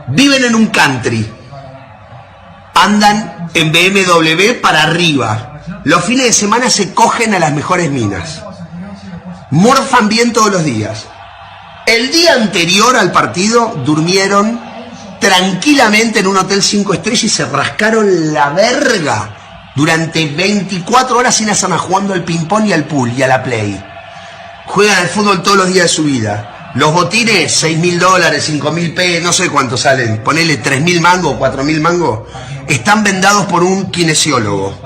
Viven en un country. Andan en BMW para arriba. Los fines de semana se cogen a las mejores minas. Morfan bien todos los días. El día anterior al partido durmieron tranquilamente en un hotel 5 estrellas y se rascaron la verga durante 24 horas sin hacer nada, jugando al ping-pong y al pool y a la play. Juegan al fútbol todos los días de su vida. Los botines, $6.000, $5.000, no sé cuánto salen, ponele 3.000 mangos, 4.000 mangos, están vendados por un kinesiólogo.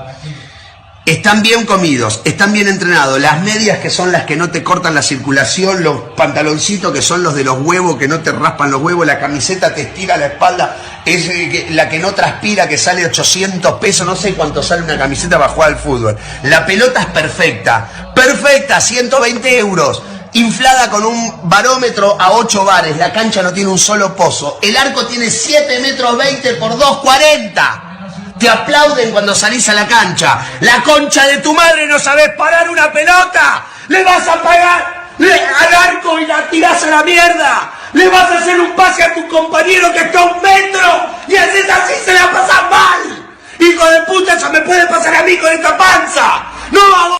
Están bien comidos, están bien entrenados. Las medias, que son las que no te cortan la circulación, los pantaloncitos, que son los de los huevos, que no te raspan los huevos, la camiseta te estira la espalda, es la que no transpira, que sale 800 pesos, no sé cuánto sale una camiseta para jugar al fútbol. La pelota es perfecta, perfecta, 120 euros, inflada con un barómetro a 8 bares, la cancha no tiene un solo pozo, el arco tiene 7 metros 20 por 2,40. Te aplauden cuando salís a la cancha. La concha de tu madre, no sabés parar una pelota. Le vas a pagar al arco y la tirás a la mierda. Le vas a hacer un pase a tu compañero que está a 1 metro. Y así se la pasas mal. Hijo de puta, eso me puede pasar a mí con esta panza. No hago.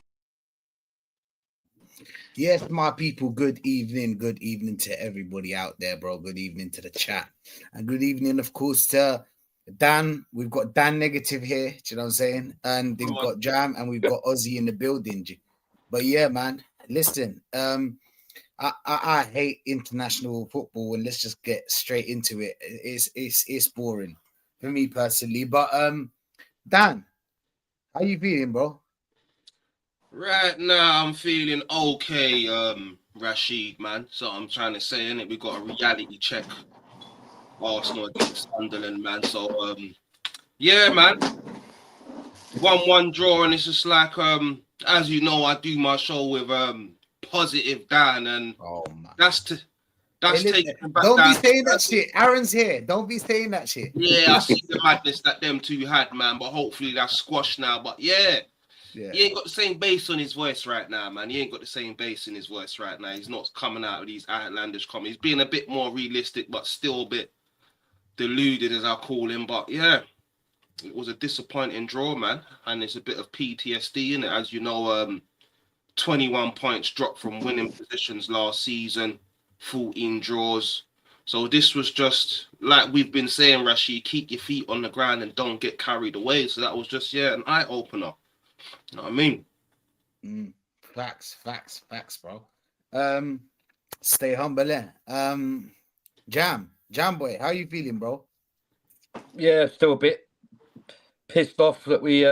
Yes, my people, good evening to everybody out there, bro. Good evening to the chat. And good evening, of course, to Dan. We've got Dan Negative here, do you know what I'm saying? And we've got Jam and we've got Ozzy in the building. But yeah, man, listen, I hate international football, and let's just get straight into it. It's boring for me personally. But Dan, how you feeling, bro? Right now I'm feeling okay, Rashid, man. So I'm trying to say, innit, we got a reality check. Arsenal against Sunderland, man. So yeah, man. 1-1 draw, and it's just like as you know, I do my show with Positive Dan, and that's taking back. Don't be saying that shit. Aaron's here. Don't be saying that shit. Yeah, I see the madness that them two had, man. But hopefully that's squashed now. But yeah. He ain't got the same bass on his voice right now, man. He ain't got the same bass in his voice right now. He's not coming out with these outlandish comments. He's being a bit more realistic, but still a bit deluded, as I call him. But yeah, it was a disappointing draw, man. And it's a bit of PTSD in it. As you know, 21 points dropped from winning positions last season, 14 draws. So this was just, like we've been saying, Rashid, keep your feet on the ground and don't get carried away. So that was just, an eye-opener. You know what I mean? Facts, bro. Stay humble, eh? Jam boy, how you feeling, bro? Yeah, still a bit pissed off that we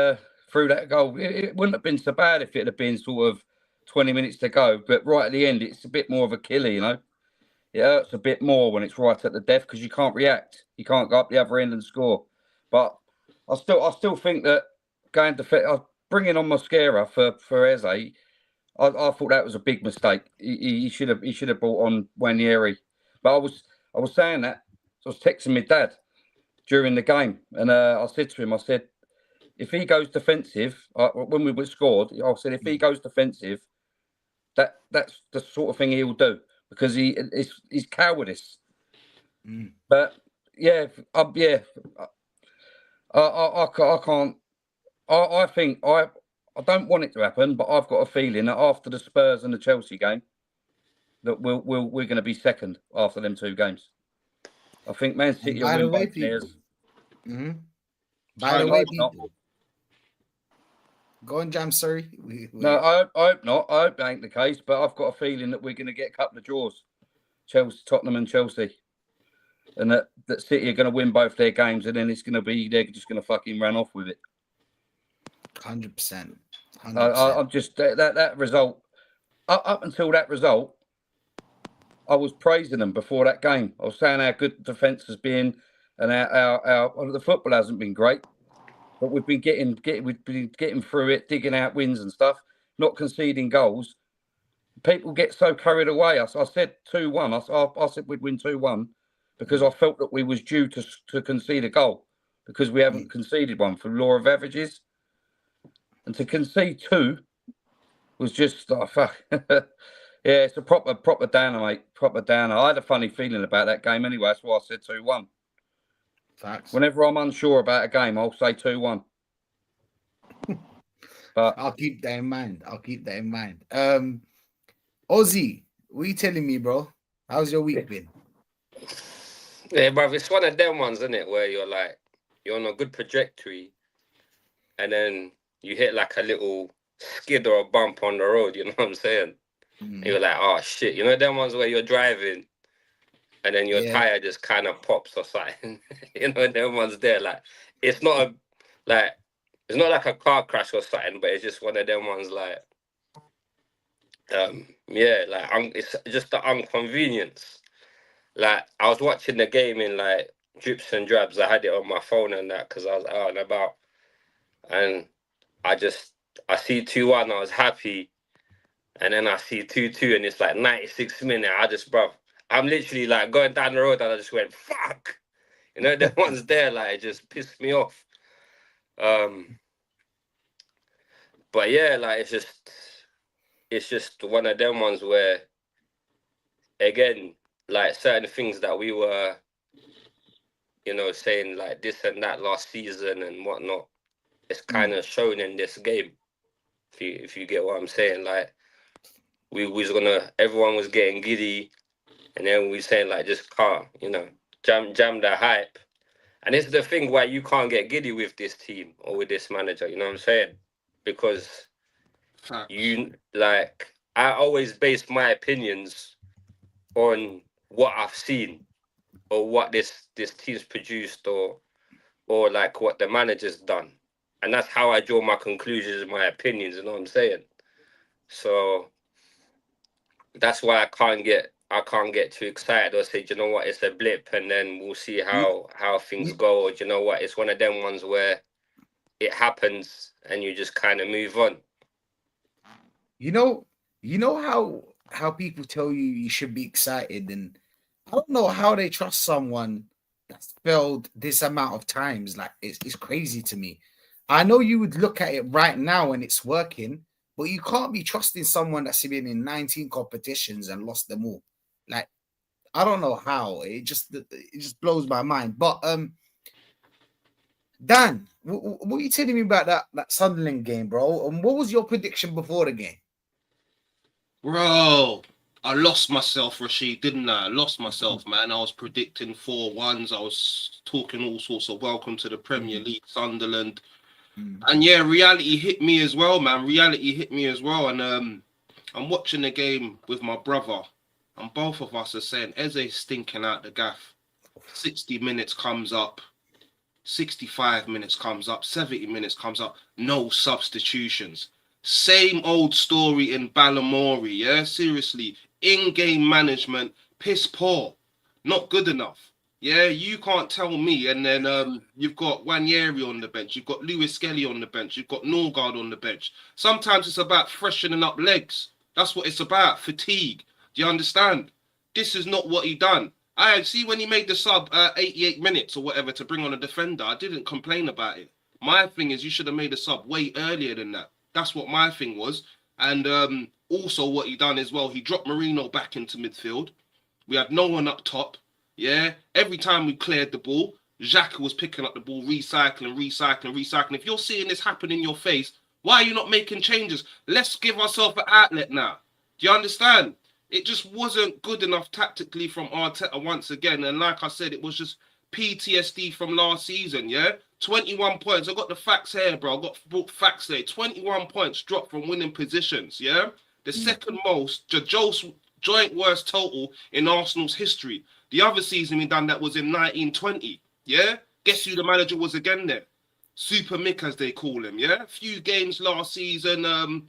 threw that goal. It wouldn't have been so bad if it had been sort of 20 minutes to go, but right at the end, it's a bit more of a killer, you know? It hurts a bit more when it's right at the death because you can't react. You can't go up the other end and score. But I still think that bringing on Mosquera for Eze, I thought that was a big mistake. He should have brought on Wanyeri. But I was saying that. So I was texting my dad during the game, and I said to him, if he goes defensive, when we were scored, I said, if he goes defensive, that's the sort of thing he'll do because he's cowardice. But yeah, I can't. I think I don't want it to happen, but I've got a feeling that after the Spurs and the Chelsea game, that we're going to be second after them two games. I think Man City will win both theirs. By the way, people. Go on, Jam, sorry. No, I hope not. I hope that ain't the case, but I've got a feeling that we're going to get a couple of draws. Tottenham and Chelsea. And that City are going to win both their games, and then they're just going to fucking run off with it. 100%. I'm just that result. Up until that result, I was praising them before that game. I was saying how good the defence has been, and our the football hasn't been great, but we've been getting through it, digging out wins and stuff, not conceding goals. People get so carried away. I said 2-1. I said we'd win 2-1 because I felt that we was due to concede a goal because we haven't conceded one for law of averages. And to concede 2 was just fuck. Yeah, it's a proper downer, mate. Proper downer. I had a funny feeling about that game anyway. That's why I said 2-1. Facts. Whenever I'm unsure about a game, I'll say 2-1. But I'll keep that in mind. Ozzy, what are you telling me, bro? How's your week been? Yeah, bruv, it's one of them ones, isn't it, where you're like, you're on a good trajectory, and then you hit like a little skid or a bump on the road, you know what I'm saying? And you're like, oh shit, you know them ones where you're driving, and then your tire just kind of pops or something. You know, them ones there, like, it's not like a car crash or something, but it's just one of them ones like, it's just the inconvenience. Like, I was watching the game in like drips and drabs. I had it on my phone and that because I was out and about, and I see 2-1. I was happy, and then I see 2-2, and it's like 96 minutes. I'm literally like going down the road, and I just went fuck. You know, the ones there, like, it just pissed me off. But yeah, like, it's just one of them ones where, again, like, certain things that we were, you know, saying like this and that last season and whatnot, it's kind of shown in this game. If you get what I'm saying, like, everyone was getting giddy, and then we saying like, just can't, you know, jam the hype. And it's the thing why you can't get giddy with this team or with this manager, you know what I'm saying? Because I always base my opinions on what I've seen or what this team's produced or like what the manager's done. And that's how I draw my conclusions and my opinions, you know what I'm saying? So that's why I can't get too excited or say, do you know what, it's a blip and then we'll see how things go, or do you know what, it's one of them ones where it happens and you just kind of move on. You know how people tell you should be excited, and I don't know how they trust someone that's failed this amount of times. Like, it's crazy to me. I know you would look at it right now and it's working, but you can't be trusting someone that's been in 19 competitions and lost them all. Like, I don't know how. It just blows my mind. But Dan, what are you telling me about that Sunderland game, bro? And what was your prediction before the game? Bro, I lost myself, Rashid, didn't I? I lost myself, man. I was predicting 4-1s. I was talking all sorts of welcome to the Premier League, Sunderland. And yeah, reality hit me as well, man. And I'm watching the game with my brother, and both of us are saying, Eze's stinking out the gaff. 60 minutes comes up, 65 minutes comes up, 70 minutes comes up, no substitutions. Same old story in Balamory, yeah? Seriously, in-game management, piss poor, not good enough. Yeah, you can't tell me. And then you've got Nwaneri on the bench. You've got Lewis Skelly on the bench. You've got Norgard on the bench. Sometimes it's about freshening up legs. That's what it's about. Fatigue. Do you understand? This is not what he done. I see when he made the sub 88 minutes or whatever to bring on a defender. I didn't complain about it. My thing is you should have made a sub way earlier than that. That's what my thing was. And also what he done as well, he dropped Marino back into midfield. We had no one up top. Yeah, every time we cleared the ball, Xhaka was picking up the ball, recycling. If you're seeing this happen in your face, why are you not making changes? Let's give ourselves an outlet now. Do you understand? It just wasn't good enough tactically from Arteta once again. And like I said, it was just PTSD from last season, yeah? 21 points. I got the facts here, bro. I got brought facts there. 21 points dropped from winning positions, yeah? The second most, joint worst total in Arsenal's history. The other season we done that was in 1920, yeah? Guess who the manager was again there? Super Mick, as they call him, yeah? A few games last season,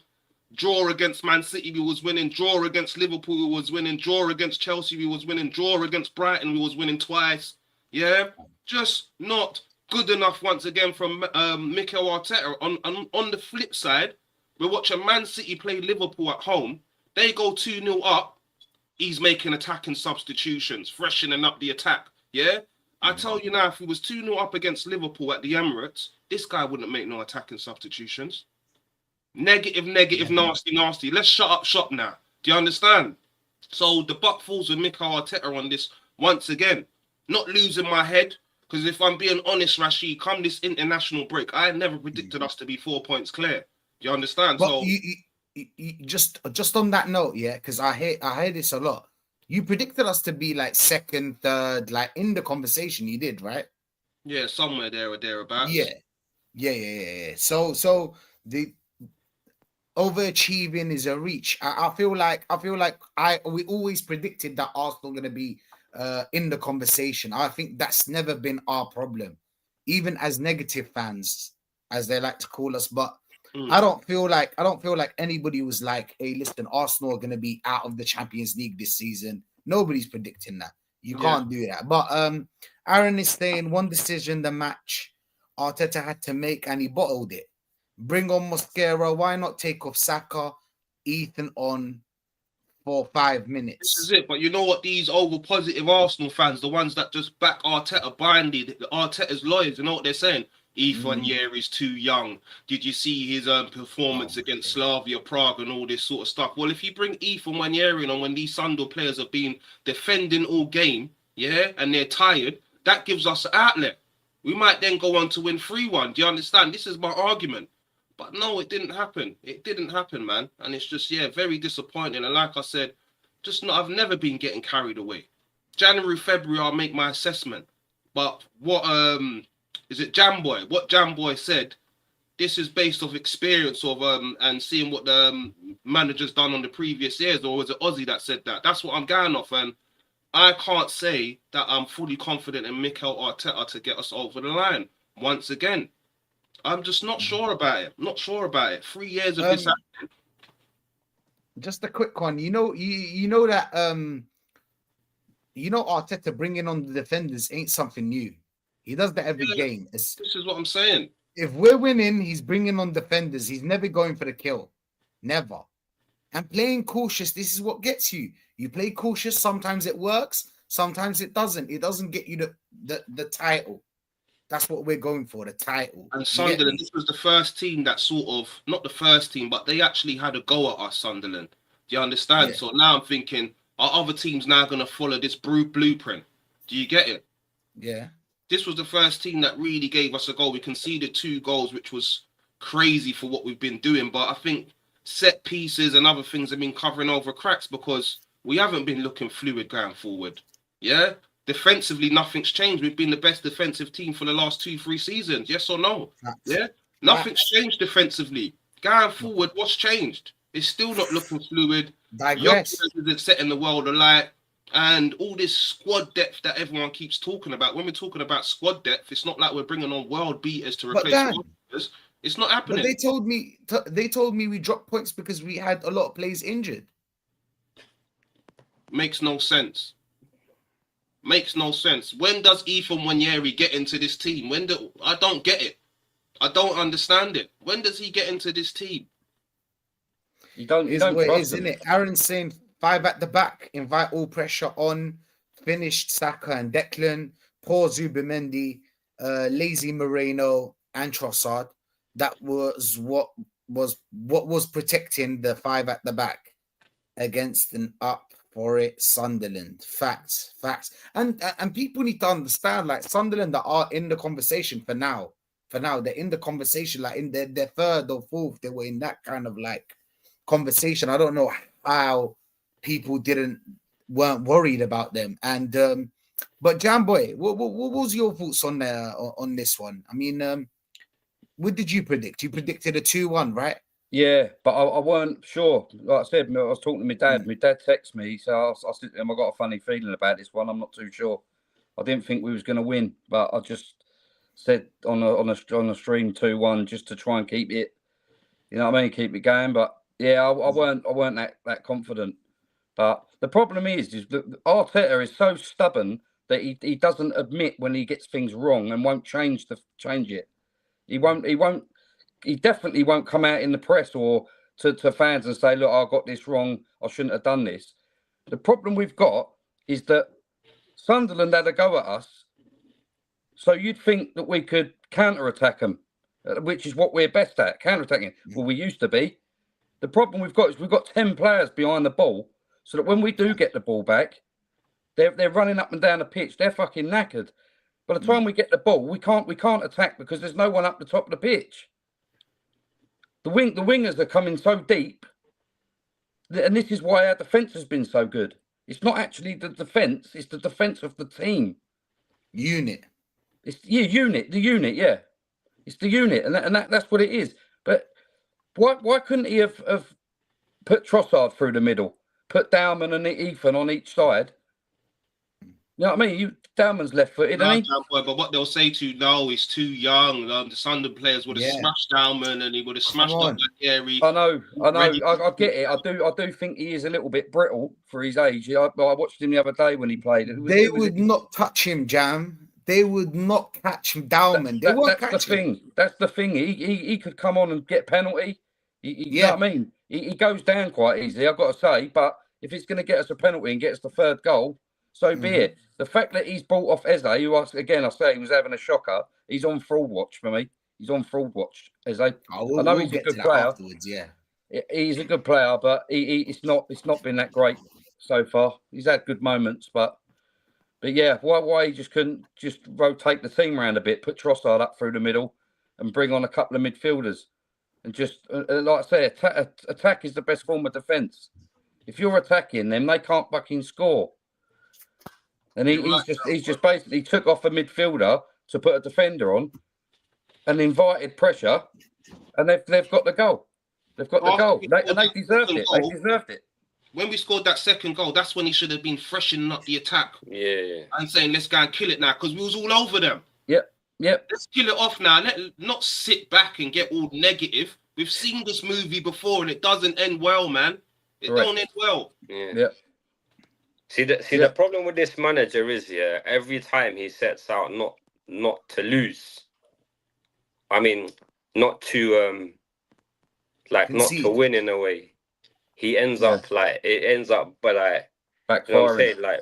draw against Man City, we was winning. Draw against Liverpool, we was winning. Draw against Chelsea, we was winning. Draw against Brighton, we was winning twice, yeah? Just not good enough once again from Mikel Arteta. On the flip side, we're watching Man City play Liverpool at home. They go 2-0 up. He's making attacking substitutions, freshening up the attack. Yeah? I tell you now, if he was 2-0 up against Liverpool at the Emirates, this guy wouldn't make no attacking substitutions. Negative, nasty. Let's shut up shop now. Do you understand? So the buck falls with Mikel Arteta on this once again. Not losing my head, because if I'm being honest, Rashid, come this international break, I never predicted us to be 4 points clear. Do you understand? But so you just on that note, yeah, because I hear this a lot. You predicted us to be like second, third, like in the conversation. You did, right? Yeah, somewhere there or thereabouts. Yeah. So the overachieving is a reach. I feel like we always predicted that Arsenal going to be in the conversation. I think that's never been our problem, even as negative fans, as they like to call us. But I don't feel like anybody was like, hey, listen, Arsenal are going to be out of the Champions League this season. Nobody's predicting that. You can't do that. But Aaron is saying one decision the match Arteta had to make, and he bottled it. Bring on Mosquera. Why not take off Saka, Ethan on for 5 minutes? This is it. But you know what? These over positive Arsenal fans, the ones that just back Arteta blindly, Arteta's lawyers, you know what they're saying? Ethan is too young. Did you see his performance against Slavia Prague and all this sort of stuff? Well, if you bring Ethan Nwaneri in on when these Sundal players have been defending all game, and they're tired, that gives us an outlet. We might then go on to win 3-1. Do you understand? This is my argument. But no, it didn't happen. It didn't happen, man. And it's just, very disappointing. And like I said, I've never been getting carried away. January, February, I'll make my assessment. But what is it Jamboy? What Jamboy said, this is based off experience of and seeing what the manager's done on the previous years, or was it Ozzy that said that? That's what I'm going off, and I can't say that I'm fully confident in Mikel Arteta to get us over the line. Once again, I'm just not sure about it. Not sure about it. 3 years of this happening. Just a quick one. You know that Arteta bringing on the defenders ain't something new. He does that every game. This is what I'm saying. If we're winning, he's bringing on defenders. He's never going for the kill. Never. And playing cautious, this is what gets you. You play cautious. Sometimes it works. Sometimes it doesn't. It doesn't get you the title. That's what we're going for, the title. And Sunderland, this was the first team that sort of, not the first team, but they actually had a go at us, Sunderland. Do you understand? Yeah. So now I'm thinking, are other teams now going to follow this blueprint? Do you get it? Yeah. This was the first team that really gave us a goal. We conceded 2 goals, which was crazy for what we've been doing. But I think set pieces and other things have been covering over cracks because we haven't been looking fluid going forward. Yeah? Defensively, nothing's changed. We've been the best defensive team for the last 2-3 seasons. Yes or no? Yeah? Nothing's changed defensively. Going forward, what's changed? It's still not looking fluid. Digress. Young setting the world alight. And all this squad depth that everyone keeps talking about. When we're talking about squad depth, it's not like we're bringing on world beaters to replace world beaters. It's not happening. But they told me we dropped points because we had a lot of players injured. Makes no sense. Makes no sense. When does Ethan Nwaneri get into this team? I don't get it. I don't understand it. When does he get into this team? You don't trust him. Isn't it? Aaron's saying 5 at the back, invite all pressure on, finished Saka and Declan, poor Zubimendi, lazy Moreno and Trossard. That was what was protecting the 5 at the back against an up for it Sunderland. Facts. And people need to understand, like, Sunderland are in the conversation for now. They're in the conversation, like in their 3rd or 4th, they were in that kind of like conversation. I don't know how people weren't worried about them. And but Jamboy, what was your thoughts on this one? I mean, what did you predict? You predicted a 2-1, right? Yeah, but I weren't sure. Like I said, I was talking to my dad. My dad texted me, so I said to him, I got a funny feeling about this one. I'm not too sure. I didn't think we was going to win, but I just said on a stream 2-1 just to try and keep it, you know what I mean, keep it going. But yeah, I weren't that confident. But the problem is that Arteta is so stubborn that he doesn't admit when he gets things wrong and won't change it. He definitely won't come out in the press or to fans and say, look, I got this wrong. I shouldn't have done this. The problem we've got is that Sunderland had a go at us. So you'd think that we could counter-attack them, which is what we're best at, counter-attacking. Well, we used to be. The problem we've got is we've got 10 players behind the ball, so that when we do get the ball back, they're running up and down the pitch. They're fucking knackered. By the time we get the ball, we can't attack because there's no one up the top of the pitch. The wingers are coming so deep, and this is why our defence has been so good. It's not actually the defence; it's the defence of the team. Unit. It's the unit. Yeah, it's the unit, and that's what it is. But why couldn't he have put Trossard through the middle, put Dauman and Ethan on each side? You know what I mean? Dauman's left-footed, isn't he? But what they'll say to you, no, he's too young. The Sunderland players would have smashed Dauman, and he would have smashed up Gary. I know. I get it. I do think he is a little bit brittle for his age. I watched him the other day when he played. They would not touch him, Jam. They would not catch him, Dauman. That's the thing. That's the thing. He could come on and get penalty. You know what I mean? He goes down quite easily, I've got to say. But if it's going to get us a penalty and get us the third goal, so be it. The fact that he's brought off Eze, who I say he was having a shocker, he's on fraud watch for me. He's on fraud watch, Eze. I know he's a good player. He's a good player, but it's not been that great so far. He's had good moments, but yeah, why he just couldn't just rotate the team around a bit, put Trossard up through the middle, and bring on a couple of midfielders, and just like I say, attack is the best form of defence. If you're attacking them, they can't fucking score. And he's just basically took off a midfielder to put a defender on, and invited pressure, and they've got the goal. They've got the goal, and they deserved it. They deserved it. When we scored that second goal, that's when he should have been freshening up the attack. Yeah. And saying, let's go and kill it now, because we was all over them. Yep. Let's kill it off now. Not sit back and get all negative. We've seen this movie before, and it doesn't end well, man. It don't end well. Yeah. See the problem with this manager is, every time he sets out not to lose. I mean, not to not to win in a way. He ends up by backfiring. You know what I'm saying? Like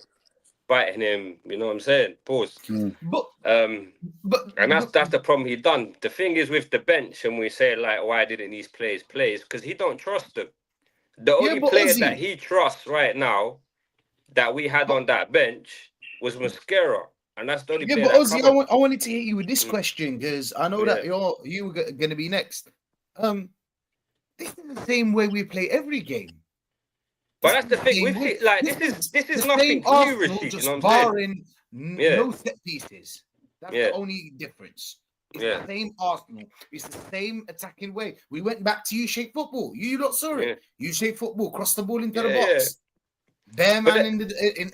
biting him, you know what I'm saying? Pause. But and that's the problem he done. The thing is with the bench, and we say like, why didn't these players play? Because he don't trust them. The only player that he trusts right now that we had on that bench was Mosquera, and that's the only player. But Ozzy, I wanted to hit you with this question because I know that you were going to be next. This is the same way we play every game. But that's the thing. This is nothing new, Rashid. Just you know what I'm barring no set pieces. That's the only difference. It's the same Arsenal. It's the same attacking way. We went back to U-shaped football. You lot saw it. U-shaped football. Cross the ball into the box. Bare man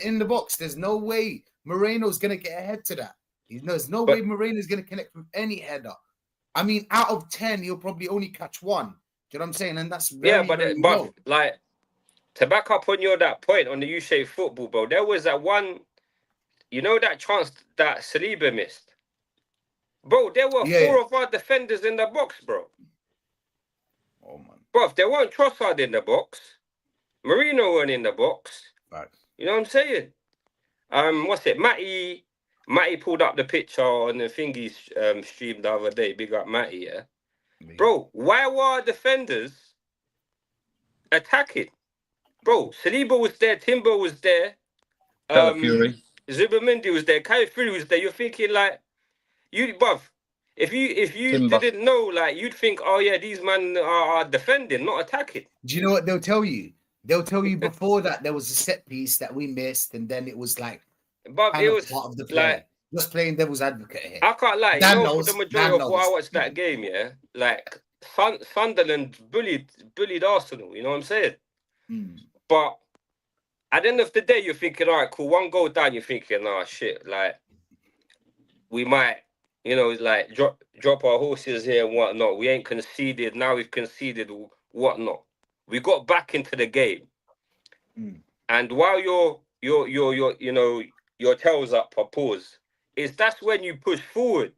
in the box. There's no way Moreno's gonna get ahead to that. There's no way Moreno's gonna connect with any header. I mean, out of 10, he'll probably only catch one. Do you know what I'm saying? And that's very, very low. Like to back up on that point on the U-shaped football, bro. There was that one, that chance that Saliba missed, bro. There were 4 of our defenders in the box, bro. Oh man, bro. If there weren't Trossard in the box, Moreno weren't in the box. Right. You know what I'm saying? What's it? Matty pulled up the picture on the thingy stream the other day. Big up Matty, yeah. Bro, why were our defenders attacking? Bro, Saliba was there, Timber was there, Zubimendi was there, Kai Fury was there. You're thinking like, bruv, if you Timber. Didn't know, like, you'd think, oh yeah, these men are defending, not attacking. Do you know what they'll tell you? They'll tell you before that there was a set piece that we missed, and then it was like, but it was part of the play. Like, just playing devil's advocate here. I can't lie. For the majority of what I watched that game, like Sunderland bullied Arsenal. You know what I'm saying? But at the end of the day, you're thinking, all right, cool. One goal down, you're thinking, oh shit, like we might, like drop our horses here and whatnot. We ain't conceded. Now we've conceded whatnot. We got back into the game, and while your tail's up, or pause. That's when you push forward.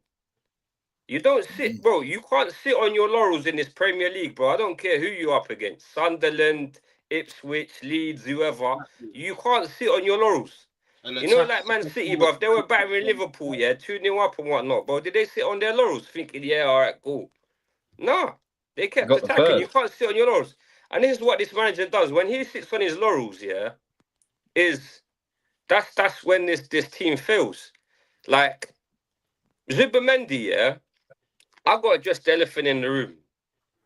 You don't sit, bro. You can't sit on your laurels in this Premier League, bro. I don't care who you're up against. Sunderland, Ipswich, Leeds, whoever. You can't sit on your laurels. Like Man City, bro. If they were battering Liverpool, 2-0 up and whatnot, bro. Did they sit on their laurels thinking, all right, cool? No. They kept attacking. You can't sit on your laurels. And this is what this manager does. When he sits on his laurels, yeah, that's when this team fails. Like Zubimendi, yeah, I got to address the elephant in the room.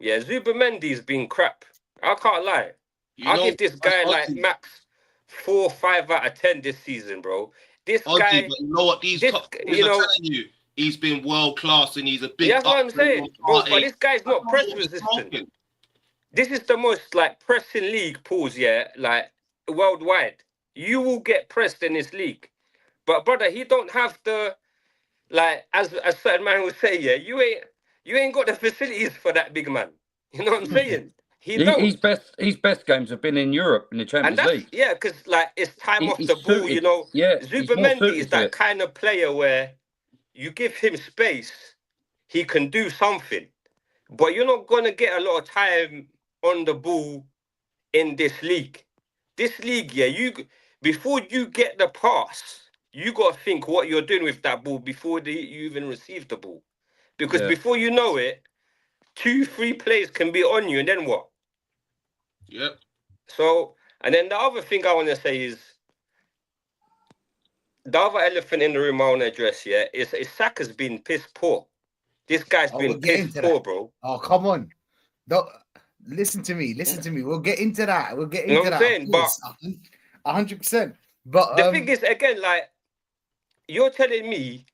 Yeah, Zubimendi's been crap. I can't lie. I'll give this guy like max 4 or 5 out of 10 this season, bro. This guy, but you know what? These top players are telling you, he's been world class and he's a big. That's what I'm saying, bro. But this guy's not press resistant. This is the most like pressing league, pause, yeah, like worldwide. You will get pressed in this league, but brother, he don't have the like as a certain man would say, yeah, you ain't got the facilities for that big man. You know what I'm saying? His best games have been in Europe in the Champions League. Yeah, because like it's time off the ball, you know. Yeah, Zubimendi is that kind of player where you give him space, he can do something, but you're not gonna get a lot of time on the ball in this league. This league, yeah, before you get the pass, you gotta think what you're doing with that ball before you even receive the ball, because before you know it, 2-3 plays can be on you, and then what? Yep. So, and then the other thing I want to say is, the other elephant in the room I want to address, yeah, is Saka's been piss poor. This guy's been piss poor, bro. Oh, come on. Don't, listen to me. We'll get into that. We'll get into that. Saying, but 100%. But the thing is, again, like, you're telling me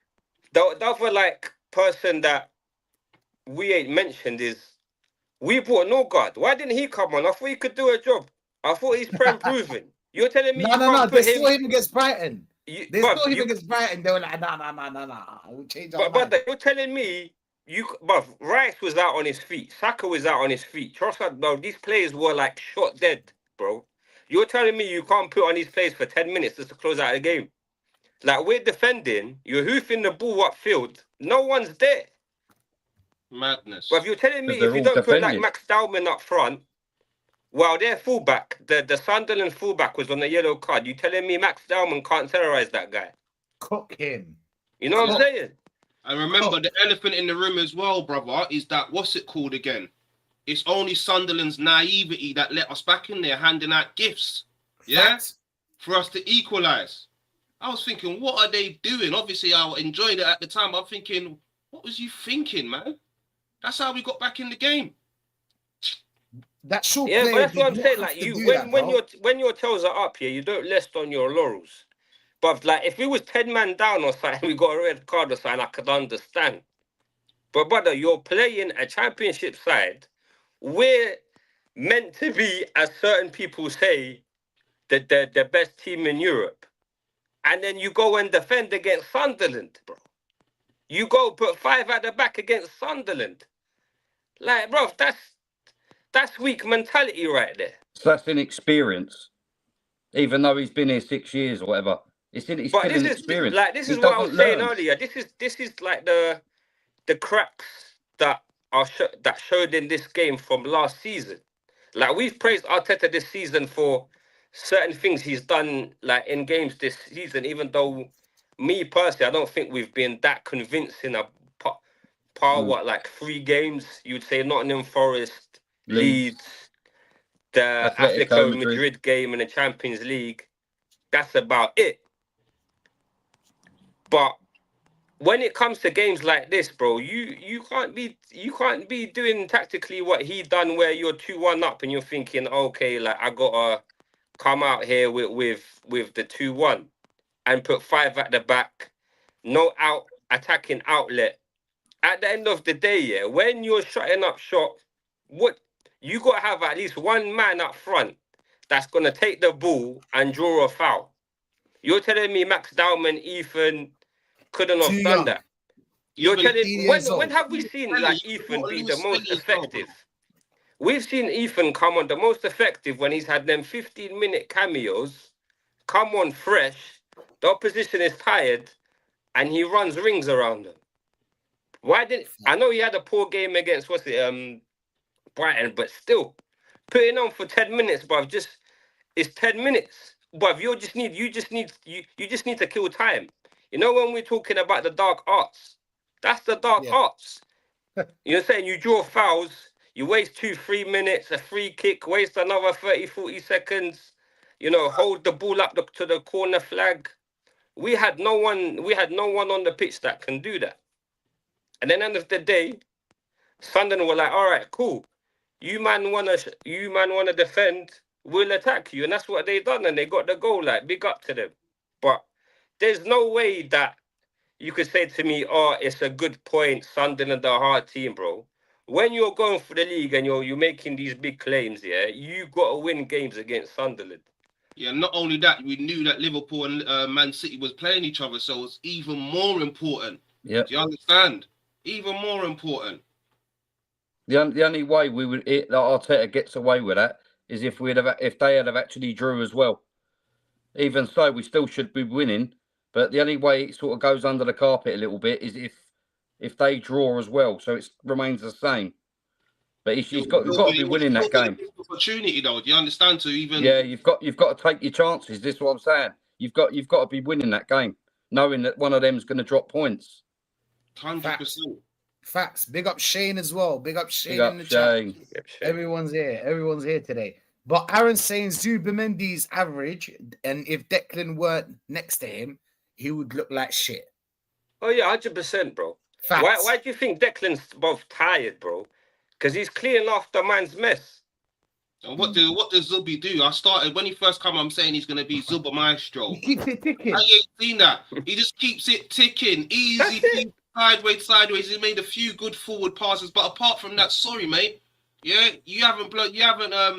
the other, like, person that we ain't mentioned is, we bought Norgard. Why didn't he come on? I thought he could do a job. I thought he's proven. You're telling me no. They saw him against Brighton. They saw him against Brighton. They were like, nah. We'll change our mind. But you're telling me Rice was out on his feet. Saka was out on his feet. Trossard, bro, these players were like shot dead, bro. You're telling me you can't put on these players for 10 minutes just to close out the game. Like, we're defending, you're hoofing the ball upfield. No one's there. Madness. But if you're telling me if you don't put like Max Dowman up front, well, their fullback, the Sunderland fullback was on the yellow card. You telling me Max Dowman can't terrorize that guy? Cook him. You know what I'm saying? And remember, the elephant in the room as well, brother, is that, what's it called again? It's only Sunderland's naivety that let us back in there handing out gifts. Yeah? For us to equalise. I was thinking, what are they doing? Obviously, I enjoyed it at the time. I'm thinking, what was you thinking, man? That's how we got back in the game. That short but that's what I'm saying. Like when your toes are up here, you don't rest on your laurels. But like if we was 10 man down or something, we got a red card or something, I could understand. But brother, you're playing a championship side. We're meant to be, as certain people say, the best team in Europe. And then you go and defend against Sunderland, bro. You go put 5 at the back against Sunderland. Like, bro, that's weak mentality right there. So that's inexperience. Even though he's been here 6 years or whatever. It's inexperience. This is what I was saying earlier. This is like the cracks that showed in this game from last season. Like, we've praised Arteta this season for certain things he's done like in games this season, even though me personally, I don't think we've been that convincing like 3 games. You'd say Nottingham Forest, Leeds, the Atletico Madrid game in the Champions League. That's about it. But when it comes to games like this, bro, you can't be doing tactically what he done, where you're 2-1 up and you're thinking, okay, like I gotta come out here with the 2-1 and put 5 at the back, no attacking outlet. At the end of the day, yeah, when you're shutting up shop, what you got to have at least one man up front that's going to take the ball and draw a foul. You're telling me Max Dowman, Ethan couldn't have done that. You're telling when have we seen like Ethan be the most effective? We've seen Ethan come on the most effective when he's had them 15-minute cameos, come on fresh, the opposition is tired, and he runs rings around them. Why didn't I know he had a poor game against Brighton, but still putting on for 10 minutes, bruv, it's 10 minutes. Bruv, you just need to kill time. You know, when we're talking about the dark arts, that's the dark arts. You know what I'm saying? You draw fouls, You waste 2-3 minutes, a free kick, waste another 30-40 seconds. You know, hold the ball up to the corner flag. We had no one on the pitch that can do that. And then end of the day, Sunderland were like, all right, cool. You man wanna defend, we'll attack you. And that's what they done, and they got the goal. Like, big up to them. But there's no way that you could say to me, oh, it's a good point, Sunderland are a hard team, bro. When you're going for the league and you're making these big claims, yeah, you got to win games against Sunderland. Yeah, not only that, we knew that Liverpool and Man City was playing each other, so it's even more important. Yeah. Do you understand? Even more important. The only way that Arteta gets away with that is if they had actually drew as well. Even so, we still should be winning, but the only way it sort of goes under the carpet a little bit is if they draw as well, so it remains the same. But you've got to be winning that game. Opportunity though, do you understand? To even you've got to take your chances. This is what I'm saying. You've got to be winning that game, knowing that one of them's going to drop points. 100%. Facts. Big up Shane as well. Big up Shane Big up in the Shane. chat. Everyone's here today. But Aaron's saying Zubimendi's average, and if Declan weren't next to him, he would look like shit. Oh yeah, 100%, bro. Facts. Why do you think Declan's both tired, bro? Because he's cleaning off the man's mess. And what does Zubi do? I started when he first come. I'm saying he's gonna be Zuba Maestro. He keeps it ticking. I ain't seen that. He just keeps it ticking, easy, sideways. He made a few good forward passes, but apart from that, sorry, mate. Yeah, you haven't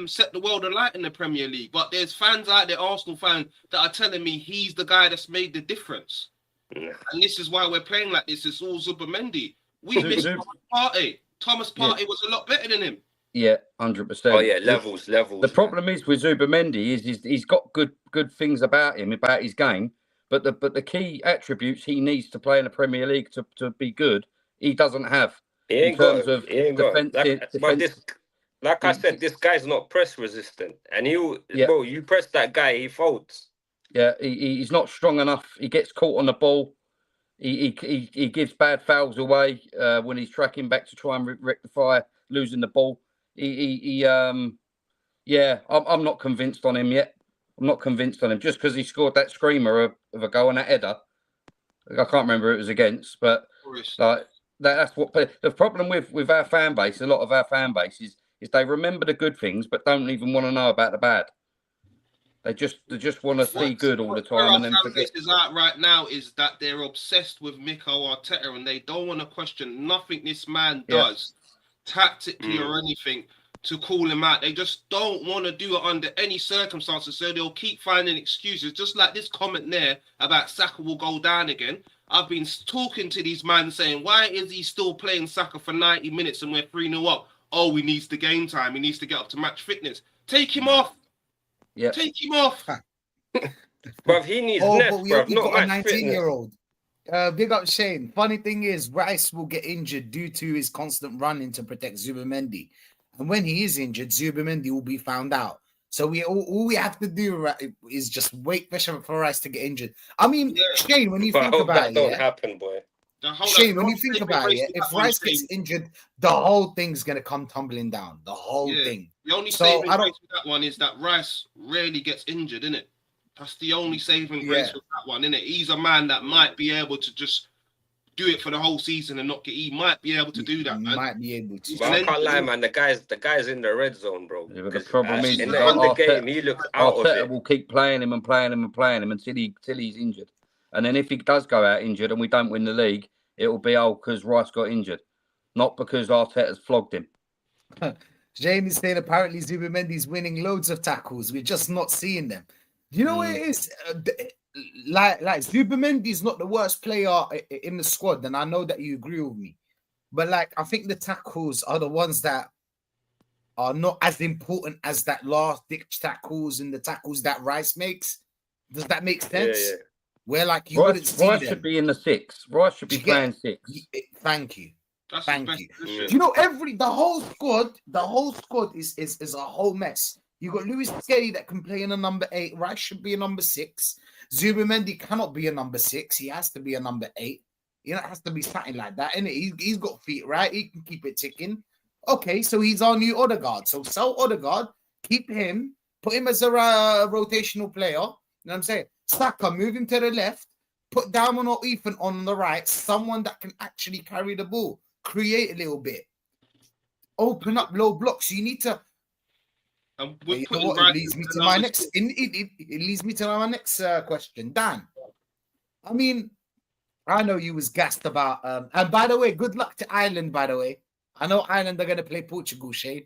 set the world alight in the Premier League. But there's fans out there, Arsenal fans, that are telling me he's the guy that's made the difference. And this is why we're playing like this. It's all Zubimendi. We missed Thomas Partey. Thomas Partey was a lot better than him. Yeah, 100%. Oh yeah, levels. The problem is with Zubimendi is he's got good things about him, about his game, but the key attributes he needs to play in the Premier League to be good, he doesn't have. He ain't got like I Mm. said, this guy's not press resistant, and bro, you press that guy, he folds. Yeah, he's not strong enough. He gets caught on the ball. He gives bad fouls away when he's tracking back to try and rectify losing the ball. I'm not convinced on him yet. I'm not convinced on him just because he scored that screamer of a goal and that header. I can't remember who it was against, but like that's what the problem with our fan base. A lot of our fan base is they remember the good things but don't even want to know about the bad. They just want to see good all the time and then forget. Is out right now is that they're obsessed with Mikel Arteta and they don't want to question nothing this man does tactically or anything to call him out. They just don't want to do it under any circumstances, so they'll keep finding excuses. Just like this comment there about Saka will go down again. I've been talking to these men saying, why is he still playing Saka for 90 minutes and we're 3-0 up? Oh, he needs the game time. He needs to get up to match fitness. Take him off. Yeah. Take him off. Bruv, he needs nest, but we bruv, got not a match fitness. 19-year-old. Big up Shane. Funny thing is, Rice will get injured due to his constant running to protect Zubimendi. And when he is injured, Zubimendi will be found out. So all we have to do is just wait for Rice to get injured. I mean, Shane, when you think about it, don't happen, boy. Shane, when you think about it, if Rice gets injured, the whole thing's gonna come tumbling down. The whole thing. The only saving grace with that one is that Rice rarely gets injured, innit? That's the only saving grace with that one, innit? He's a man that might be able to just do it for the whole season and not get. He might be able to do that, man. Might be able to. But I can't lie, man. The guy's in the red zone, bro. Yeah, but the problem is in the game, he looks out of it. Will keep playing him until he's injured, and then if he does go out injured and we don't win the league, it will be because Rice got injured, not because Arteta's flogged him. Jane is saying apparently Zubimendi's winning loads of tackles. We're just not seeing them. You know what it is? Like Zubimendi's not the worst player in the squad, and I know that you agree with me. But like, I think the tackles are the ones that are not as important as that last ditch tackles and the tackles that Rice makes. Does that make sense? Yeah. Where like you wouldn't see Rice them. should be in the 6. Rice should be playing 6. Thank you. That's Thank the you. best position. You know, the whole squad is a whole mess. You got Lewis Skelly that can play in a number 8. Rice should be a number 6. Zubimendi cannot be a number 6. He has to be a number 8. You know, it has to be something like that. And he's got feet, right? He can keep it ticking. Okay, so he's our new Odegaard. So sell Odegaard, keep him, put him as a rotational player. You know what I'm saying? Saka, move him to the left, put Diamond or Ethan on the right, someone that can actually carry the ball, create a little bit, open up low blocks. You need to. You know what? It leads me to my next. It leads me to my next question, Dan. I mean, I know you was gassed about. And by the way, good luck to Ireland. By the way, I know Ireland are going to play Portugal, Shane.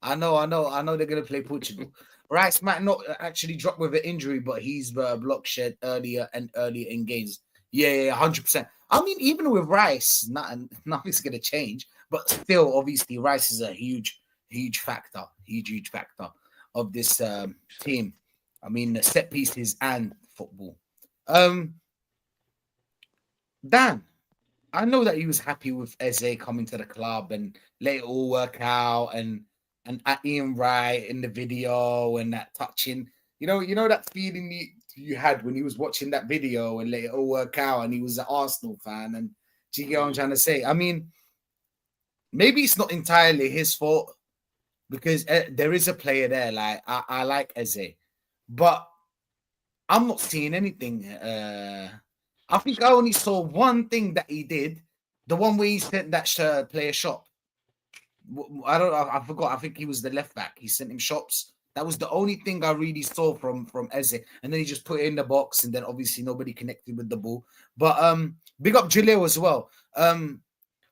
I know they're going to play Portugal. Rice might not actually drop with an injury, but he's block shed earlier in games. Yeah, 100%. I mean, even with Rice, nothing's going to change. But still, obviously, Rice is a huge factor of this team. I mean, the set pieces and football. Dan, I know that he was happy with Eze coming to the club and let it all work out, and at Ian Wright in the video and that touching. You know that feeling you had when he was watching that video and let it all work out, and he was an Arsenal fan. And do you get what I'm trying to say? I mean, maybe it's not entirely his fault, because there is a player there. Like I like Eze, but I'm not seeing anything. I think I only saw one thing that he did, the one where he sent that player shop. I forgot. I think he was the left back. He sent him shops. That was the only thing I really saw from Eze, and then he just put it in the box, and then obviously nobody connected with the ball. But big up Jaleel as well.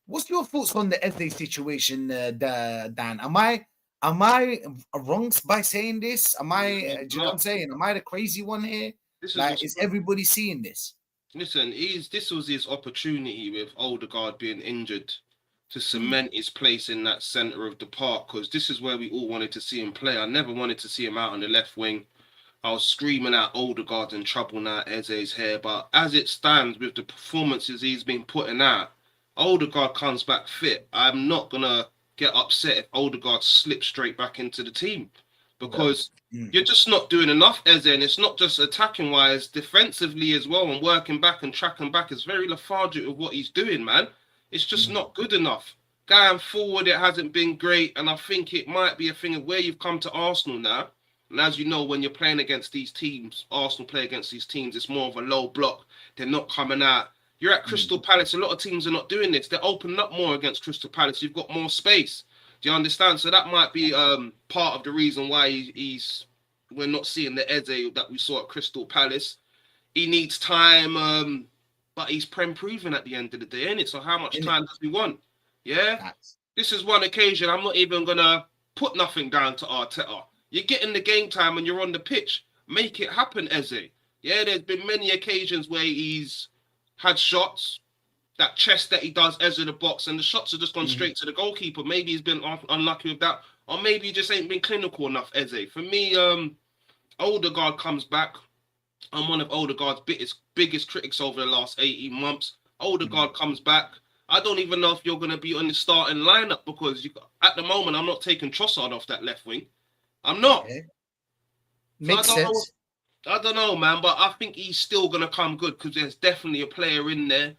What's your thoughts on the Eze situation, Dan? Am I wrong by saying this? Do you know what I'm saying? Am I the crazy one here? Is everybody seeing this? Listen, this was his opportunity with Odegaard being injured to cement his place in that centre of the park, because this is where we all wanted to see him play. I never wanted to see him out on the left wing. I was screaming out Odegaard in trouble now, Eze's here. But as it stands, with the performances he's been putting out, Odegaard comes back fit. I'm not going to get upset if Odegaard slips straight back into the team, because you're just not doing enough, Eze, and it's not just attacking wise, defensively as well, and working back and tracking back is very lethargic with what he's doing, man. It's just not good enough. Going forward, it hasn't been great, and I think it might be a thing of where you've come to Arsenal now. And as you know, when you're playing against these teams, Arsenal play against these teams, it's more of a low block. They're not coming out. You're at Crystal Palace. A lot of teams are not doing this. They're opening up more against Crystal Palace. You've got more space. Do you understand? So that might be part of the reason why we're not seeing the Eze that we saw at Crystal Palace. He needs time, but he's proven at the end of the day, isn't it? So how much time does he want? Yeah? This is one occasion. I'm not even going to put nothing down to Arteta. You're getting the game time and you're on the pitch. Make it happen, Eze. Yeah, there's been many occasions where he's had shots, that chest that he does, Eze the box, and the shots have just gone straight to the goalkeeper. Maybe he's been unlucky with that, or maybe he just ain't been clinical enough, Eze. For me, Odegaard comes back. I'm one of Odegaard's biggest critics over the last 18 months. Odegaard comes back. I don't even know if you're going to be on the starting lineup, because at the moment, I'm not taking Trossard off that left wing. I'm not. Okay. Makes sense. I don't know, man, but I think he's still going to come good, because there's definitely a player in there.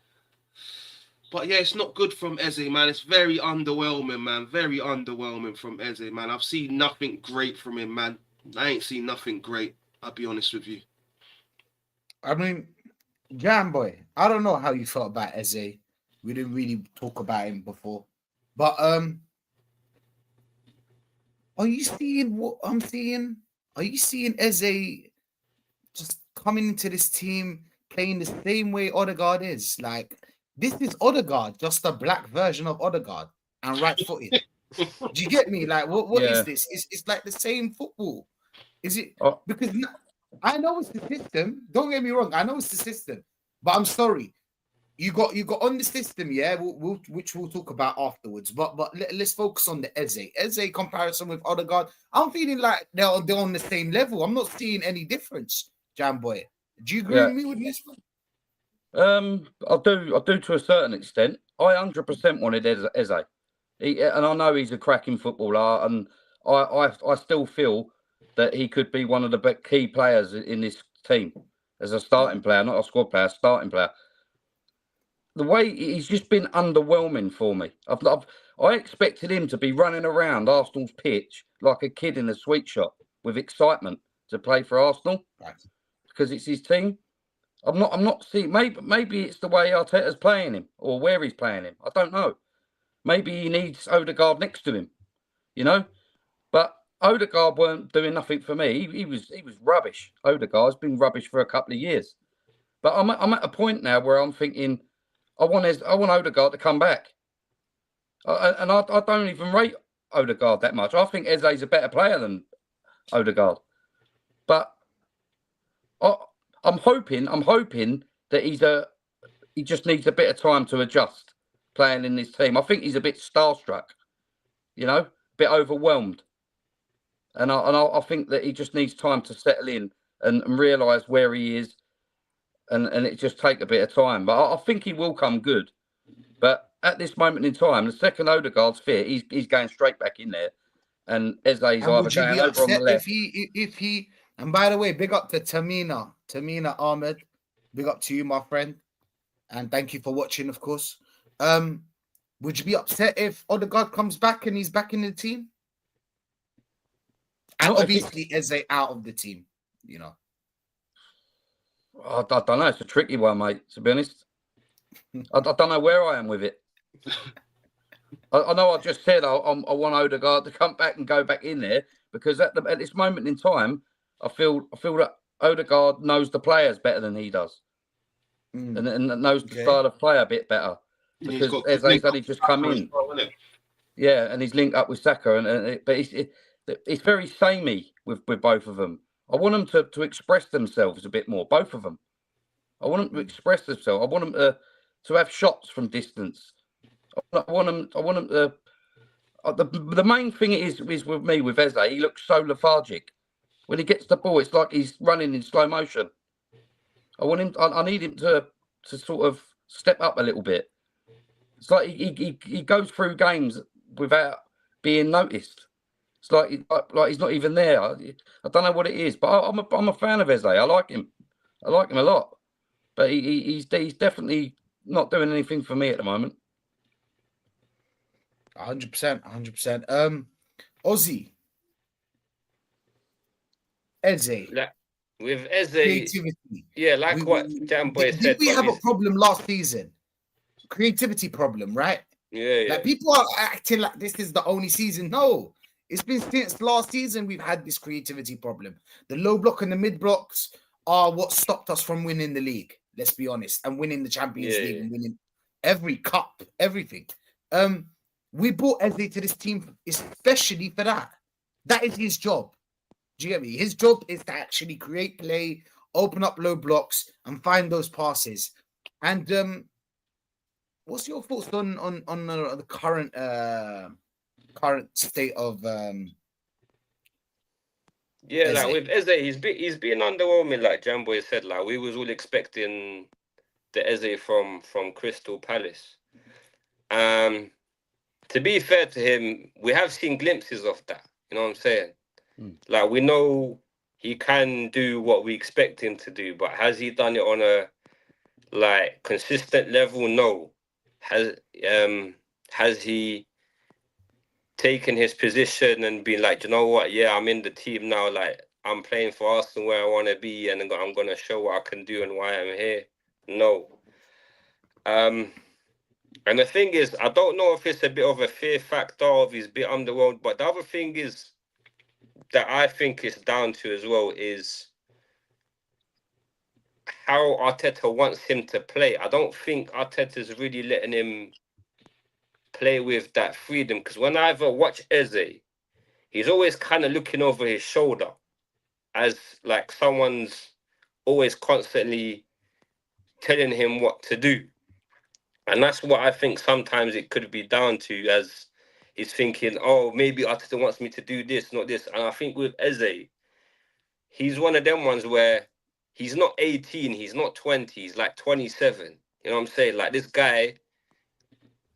But yeah, it's not good from Eze, man. It's very underwhelming, man. Very underwhelming from Eze, man. I've seen nothing great from him, man. I ain't seen nothing great. I'll be honest with you. I mean, Jam Boy, I don't know how you felt about Eze. We didn't really talk about him before. But are you seeing what I'm seeing? Are you seeing Eze just coming into this team playing the same way Odegaard is? Like, this is Odegaard, just a black version of Odegaard, and right-footed. Do you get me? Like, what is this? It's like the same football. Is it? Because I know it's the system. Don't get me wrong. I know it's the system, but I'm sorry. You got on the system, yeah. Which we'll talk about afterwards. But let's focus on the Eze comparison with Odegaard. I'm feeling like they're on the same level. I'm not seeing any difference, Jam Boy. Do you agree with me with this one? I do to a certain extent. I 100% wanted Eze. And I know he's a cracking footballer, and I still feel that he could be one of the key players in this team as a starting player, not a squad player, starting player. the way he's just been underwhelming for me. I expected him to be running around Arsenal's pitch like a kid in a sweet shop with excitement to play for Arsenal because it's his team. I'm not seeing. Maybe it's the way Arteta's playing him or where he's playing him. I don't know. Maybe he needs Odegaard next to him, you know. But Odegaard weren't doing nothing for me. He was rubbish. Odegaard's been rubbish for a couple of years. But I'm at a point now where I'm thinking I want Odegaard to come back. And I don't even rate Odegaard that much. I think Eze's a better player than Odegaard. But I'm hoping that he just needs a bit of time to adjust playing in this team. I think he's a bit starstruck, you know, a bit overwhelmed. And I think that he just needs time to settle in and realise where he is. And it just take a bit of time. But I think he will come good. But at this moment in time, the second Odegaard's fit, he's going straight back in there. And Eze's either going over on the left. If he, and by the way, big up to Tamina Ahmed. Big up to you, my friend. And thank you for watching, of course. Would you be upset if Odegaard comes back and he's back in the team? And obviously Eze out of the team, you know. I don't know. It's a tricky one, mate, to be honest. I don't know where I am with it. I know I just said I want Odegaard to come back and go back in there because at this moment in time, I feel that Odegaard knows the players better than he does, and knows the style of play a bit better because Eze's only just come in. Yeah, and he's linked up with Saka, but it's very samey with both of them. I want them to express themselves a bit more, both of them. I want them to express themselves. I want them to have shots from distance. I want them to. The main thing is with me with Eze. He looks so lethargic. When he gets the ball, it's like he's running in slow motion. I need him to sort of step up a little bit. It's like he goes through games without being noticed. It's like he's not even there. I don't know what it is, but I'm a fan of Eze. I like him. I like him a lot. But he's definitely not doing anything for me at the moment. 100%. Ozzy. Eze. With Eze, creativity. Yeah, what Jamboy said. Did we have a problem last season? Creativity problem, right? Yeah. Like people are acting like this is the only season. No. It's been since last season we've had this creativity problem. The low block and the mid blocks are what stopped us from winning the league. Let's be honest, and winning the Champions League and winning every cup, everything. We brought Eze to this team especially for that. That is his job. Do you get me? His job is to actually create play, open up low blocks, and find those passes. And what's your thoughts on the current state of Eze. Like with Eze, he's been underwhelming, like Jamboy said. Like we was all expecting the Eze from Crystal Palace. To be fair to him, we have seen glimpses of that. You know what I'm saying? Like we know he can do what we expect him to do, but has he done it on a consistent level? No. Has he taken his position and been like, you know what? Yeah, I'm in the team now. Like I'm playing for Arsenal where I want to be, and I'm gonna show what I can do and why I'm here. No. And the thing is, I don't know if it's a bit of a fear factor of he's a bit underwhelmed, but the other thing is that I think it's down to as well is how Arteta wants him to play. I don't think Arteta's really letting him play with that freedom, because when I ever watch Eze, he's always kind of looking over his shoulder as like someone's always constantly telling him what to do. And that's what I think sometimes it could be down to, as he's thinking, oh, maybe Arteta wants me to do this, not this. And I think with Eze, he's one of them ones where he's not 18, he's not 20, he's like 27. You know what I'm saying? Like this guy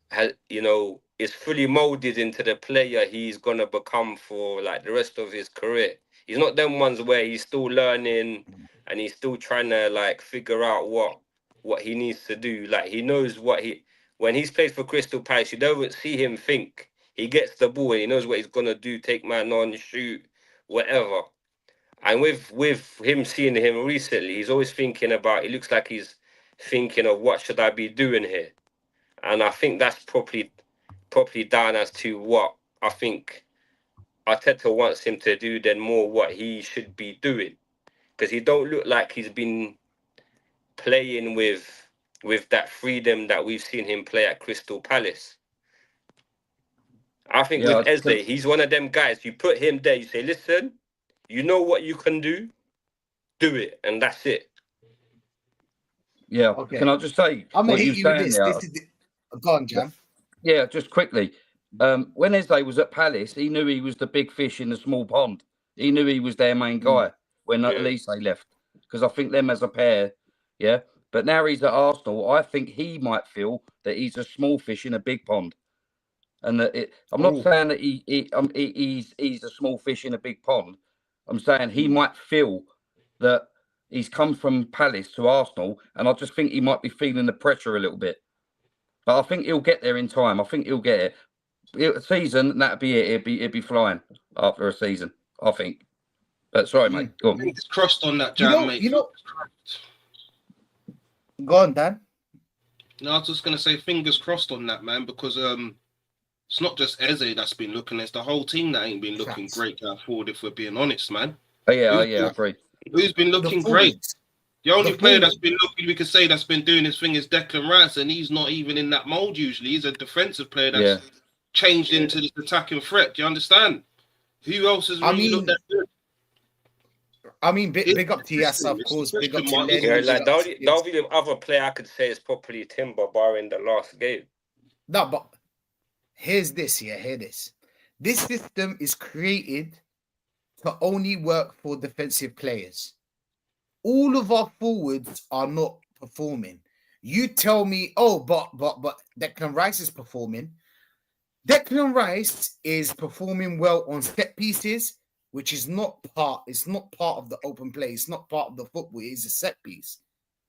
has, is fully molded into the player he's going to become for like the rest of his career. He's not them ones where he's still learning and he's still trying to like figure out what he needs to do. Like he knows when he's played for Crystal Palace, you don't see him think. He gets the ball and he knows what he's gonna do, take man on, shoot, whatever. And with him seeing him recently, he's always thinking about, it looks like he's thinking of what should I be doing here? And I think that's properly down as to what I think Arteta wants him to do than more what he should be doing. Because he don't look like he's been playing with that freedom that we've seen him play at Crystal Palace. I think with Eze, he's one of them guys, you put him there, you say, listen, you know what you can do it, and that's it. Yeah, okay. Can I just say I'm going to hit you with this. Go on, Jam. Yeah, just quickly. When Eze was at Palace, he knew he was the big fish in the small pond. He knew he was their main guy when Elise left. Because I think them as a pair, yeah. But now he's at Arsenal, I think he might feel that he's a small fish in a big pond. And that I'm not saying that he's a small fish in a big pond. I'm saying he might feel that he's come from Palace to Arsenal, and I just think he might be feeling the pressure a little bit. But I think he'll get there in time. I think he'll get it. A season, that'd be it. It'd be flying after a season, I think. But sorry, mate. Go on. Fingers crossed on that, Jam, mate. Go on, Dan. No, I was just going to say fingers crossed on that, man, because it's not just Eze that's been looking. It's the whole team that ain't been looking great going forward, if we're being honest, man. I agree. Who's been looking great? The only player that's been looking, we could say, that's been doing his thing is Declan Rice, and he's not even in that mold usually. He's a defensive player that's changed into this attacking threat. Do you understand? Who else has really looked that good? I mean, big up to Yasser, of course. Big up to Lenny. Yeah, like the only other player I could say is probably Timber, barring the last game. No, but here's this, hear this. This system is created to only work for defensive players. All of our forwards are not performing. You tell me, but Declan Rice is performing. Declan Rice is performing well on set pieces, which is not part of the open play. It's not part of the football. It's a set piece.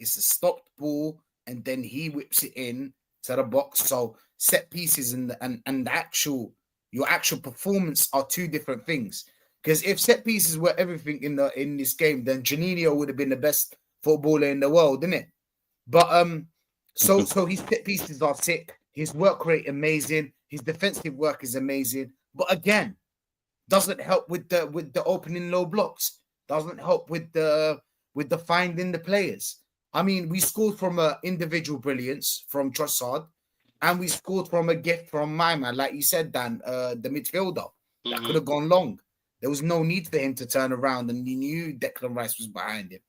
It's a stopped ball, and then he whips it in to the box. So set pieces and your actual performance are two different things. Because if set pieces were everything in this game, then Juninho would have been the best footballer in the world, didn't it? But so his set pieces are sick. His work rate amazing. His defensive work is amazing. But again, doesn't help with the opening low blocks. Doesn't help with the finding the players. I mean, we scored from an individual brilliance from Trossard, and we scored from a gift from my man, like you said, Dan, the midfielder that could have gone long. There was no need for him to turn around, and he knew Declan Rice was behind him.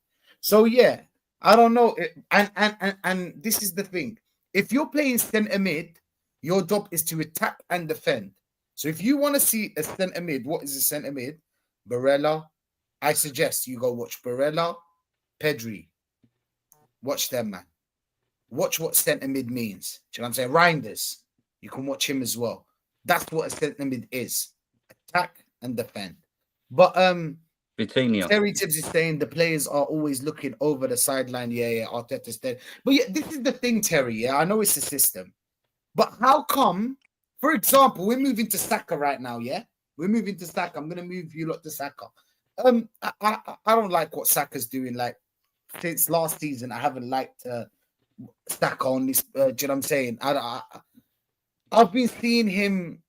So yeah, I don't know. And this is the thing: if you're playing centre mid, your job is to attack and defend. So if you want to see a centre mid, what is a centre mid? Barella. I suggest you go watch Barella, Pedri. Watch them, man. Watch what centre mid means. Do you know what I'm saying? Reinders. You can watch him as well. That's what a centre mid is: attack and defend. But Terry Tibbs is saying the players are always looking over the sideline. Yeah, Arteta's dead. But yeah, this is the thing, Terry. Yeah, I know it's a system. But how come, for example, we're moving to Saka right now, yeah? We're moving to Saka. I'm going to move you lot to Saka. I don't like what Saka's doing. Like, since last season, I haven't liked Saka on this. Do you know what I'm saying? I've been seeing him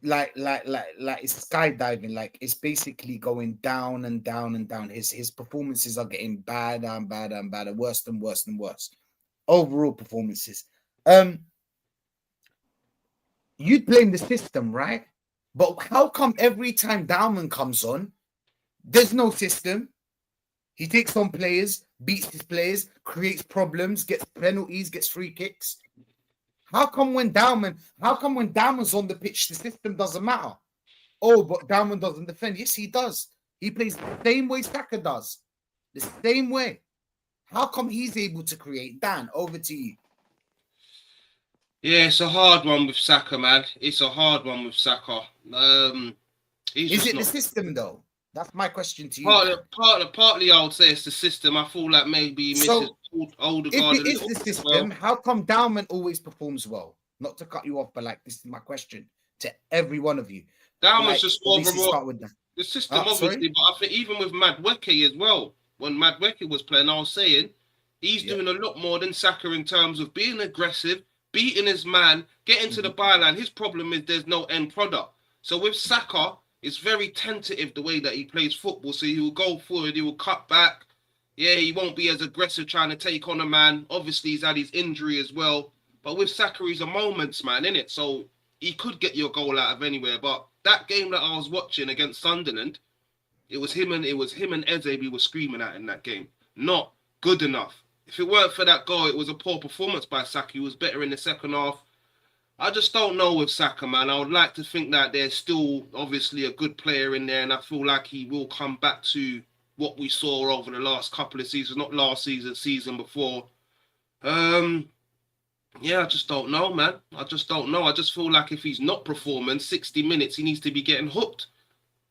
like it's skydiving. Like, it's basically going down and down and down. His performances are getting badder and badder and badder, worse and worse and worse. Overall performances. You'd blame the system, right? But how come every time Diamond comes on, there's no system? He takes on players, beats his players, creates problems, gets penalties, gets free kicks. How come when Diamond's on the pitch, the system doesn't matter? Oh, but Diamond doesn't defend. Yes, he does. He plays the same way Saka does. The same way. How come he's able to create? Dan, over to you. Yeah, it's a hard one with Saka, man. It's a hard one with Saka. Is it the system, though? That's my question to you. Partly, I would say it's the system. I feel like maybe Mrs. Odegaard. If it is the system, how come Dowman always performs well? Not to cut you off, but like this is my question to every one of you. Dowman's just start with that. The system, obviously, but I think even with Madueke as well, when Madueke was playing, I was saying he's doing a lot more than Saka in terms of being aggressive, beating his man, getting to the byline. His problem is there's no end product. So with Saka, it's very tentative the way that he plays football. So he will go forward, he will cut back. Yeah, he won't be as aggressive trying to take on a man. Obviously, he's had his injury as well. But with Saka, he's a moments man, innit? So he could get you a goal out of anywhere. But that game that I was watching against Sunderland, it was him and Eze we were screaming at in that game. Not good enough. If it weren't for that goal, it was a poor performance by Saka. He was better in the second half. I just don't know with Saka, man. I would like to think that there's still obviously a good player in there, and I feel like he will come back to what we saw over the last couple of seasons, not last season, season before. Yeah, I just don't know, man. I just don't know. I just feel like if he's not performing 60 minutes, he needs to be getting hooked.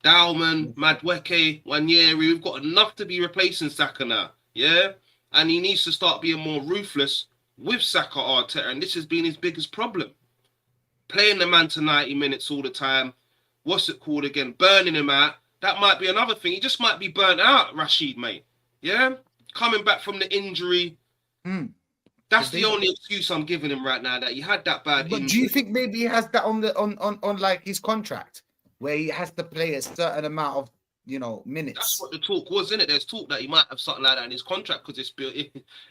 Dowman, Madueke, Nwaneri, we've got enough to be replacing Saka now, yeah? And he needs to start being more ruthless with Saka Arteta, and this has been his biggest problem. Playing the man to 90 minutes all the time. What's it called again? Burning him out. That might be another thing. He just might be burnt out, Rashid, mate. Yeah? Coming back from the injury. That's the only excuse I'm giving him right now, that he had that bad injury. But do you think maybe he has that on like his contract, where he has to play a certain amount of, minutes? That's what the talk was, isn't it? There's talk that he might have something like that in his contract, because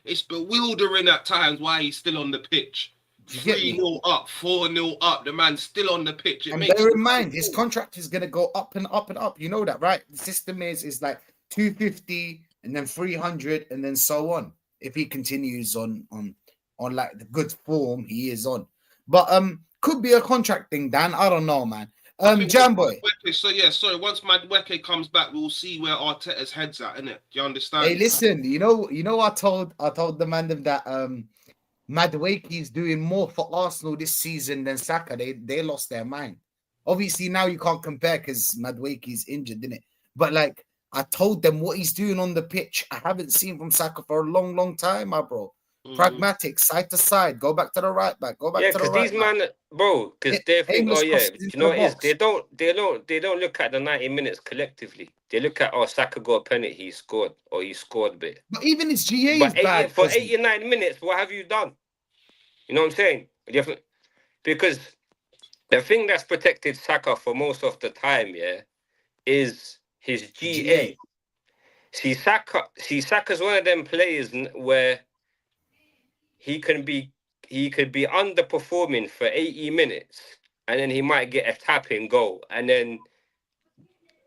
it's bewildering at times why he's still on the pitch. 3-0 up, 4-0 up, the man's still on the pitch. And bear in mind, his contract is going to go up and up and up. You know that, right? The system is like 250 and then 300 and then so on, if he continues on like the good form he is on. But could be a contract thing, Dan. I don't know, man. Jamboy. So once Madueke comes back, we'll see where Arteta's head's at, innit? Do you understand? Hey, listen, you know, I told the man that Madueke is doing more for Arsenal this season than Saka. They lost their mind. Obviously, now you can't compare because Madueke is injured, didn't it? But like, I told them what he's doing on the pitch, I haven't seen from Saka for a long, long time, my bro. Pragmatic, side to side, go back to the right back, go back to the right back. Yeah, because these man, bro, because they think, you know what it is? They don't look at the 90 minutes collectively. They look at, Saka got a penalty, he scored, or he scored a bit. But even his GA is bad. For 89 minutes, what have you done? You know what I'm saying? Because the thing that's protected Saka for most of the time, is his GA. See, Saka's one of them players where he could be underperforming for 80 minutes, and then he might get a tap-in goal, and then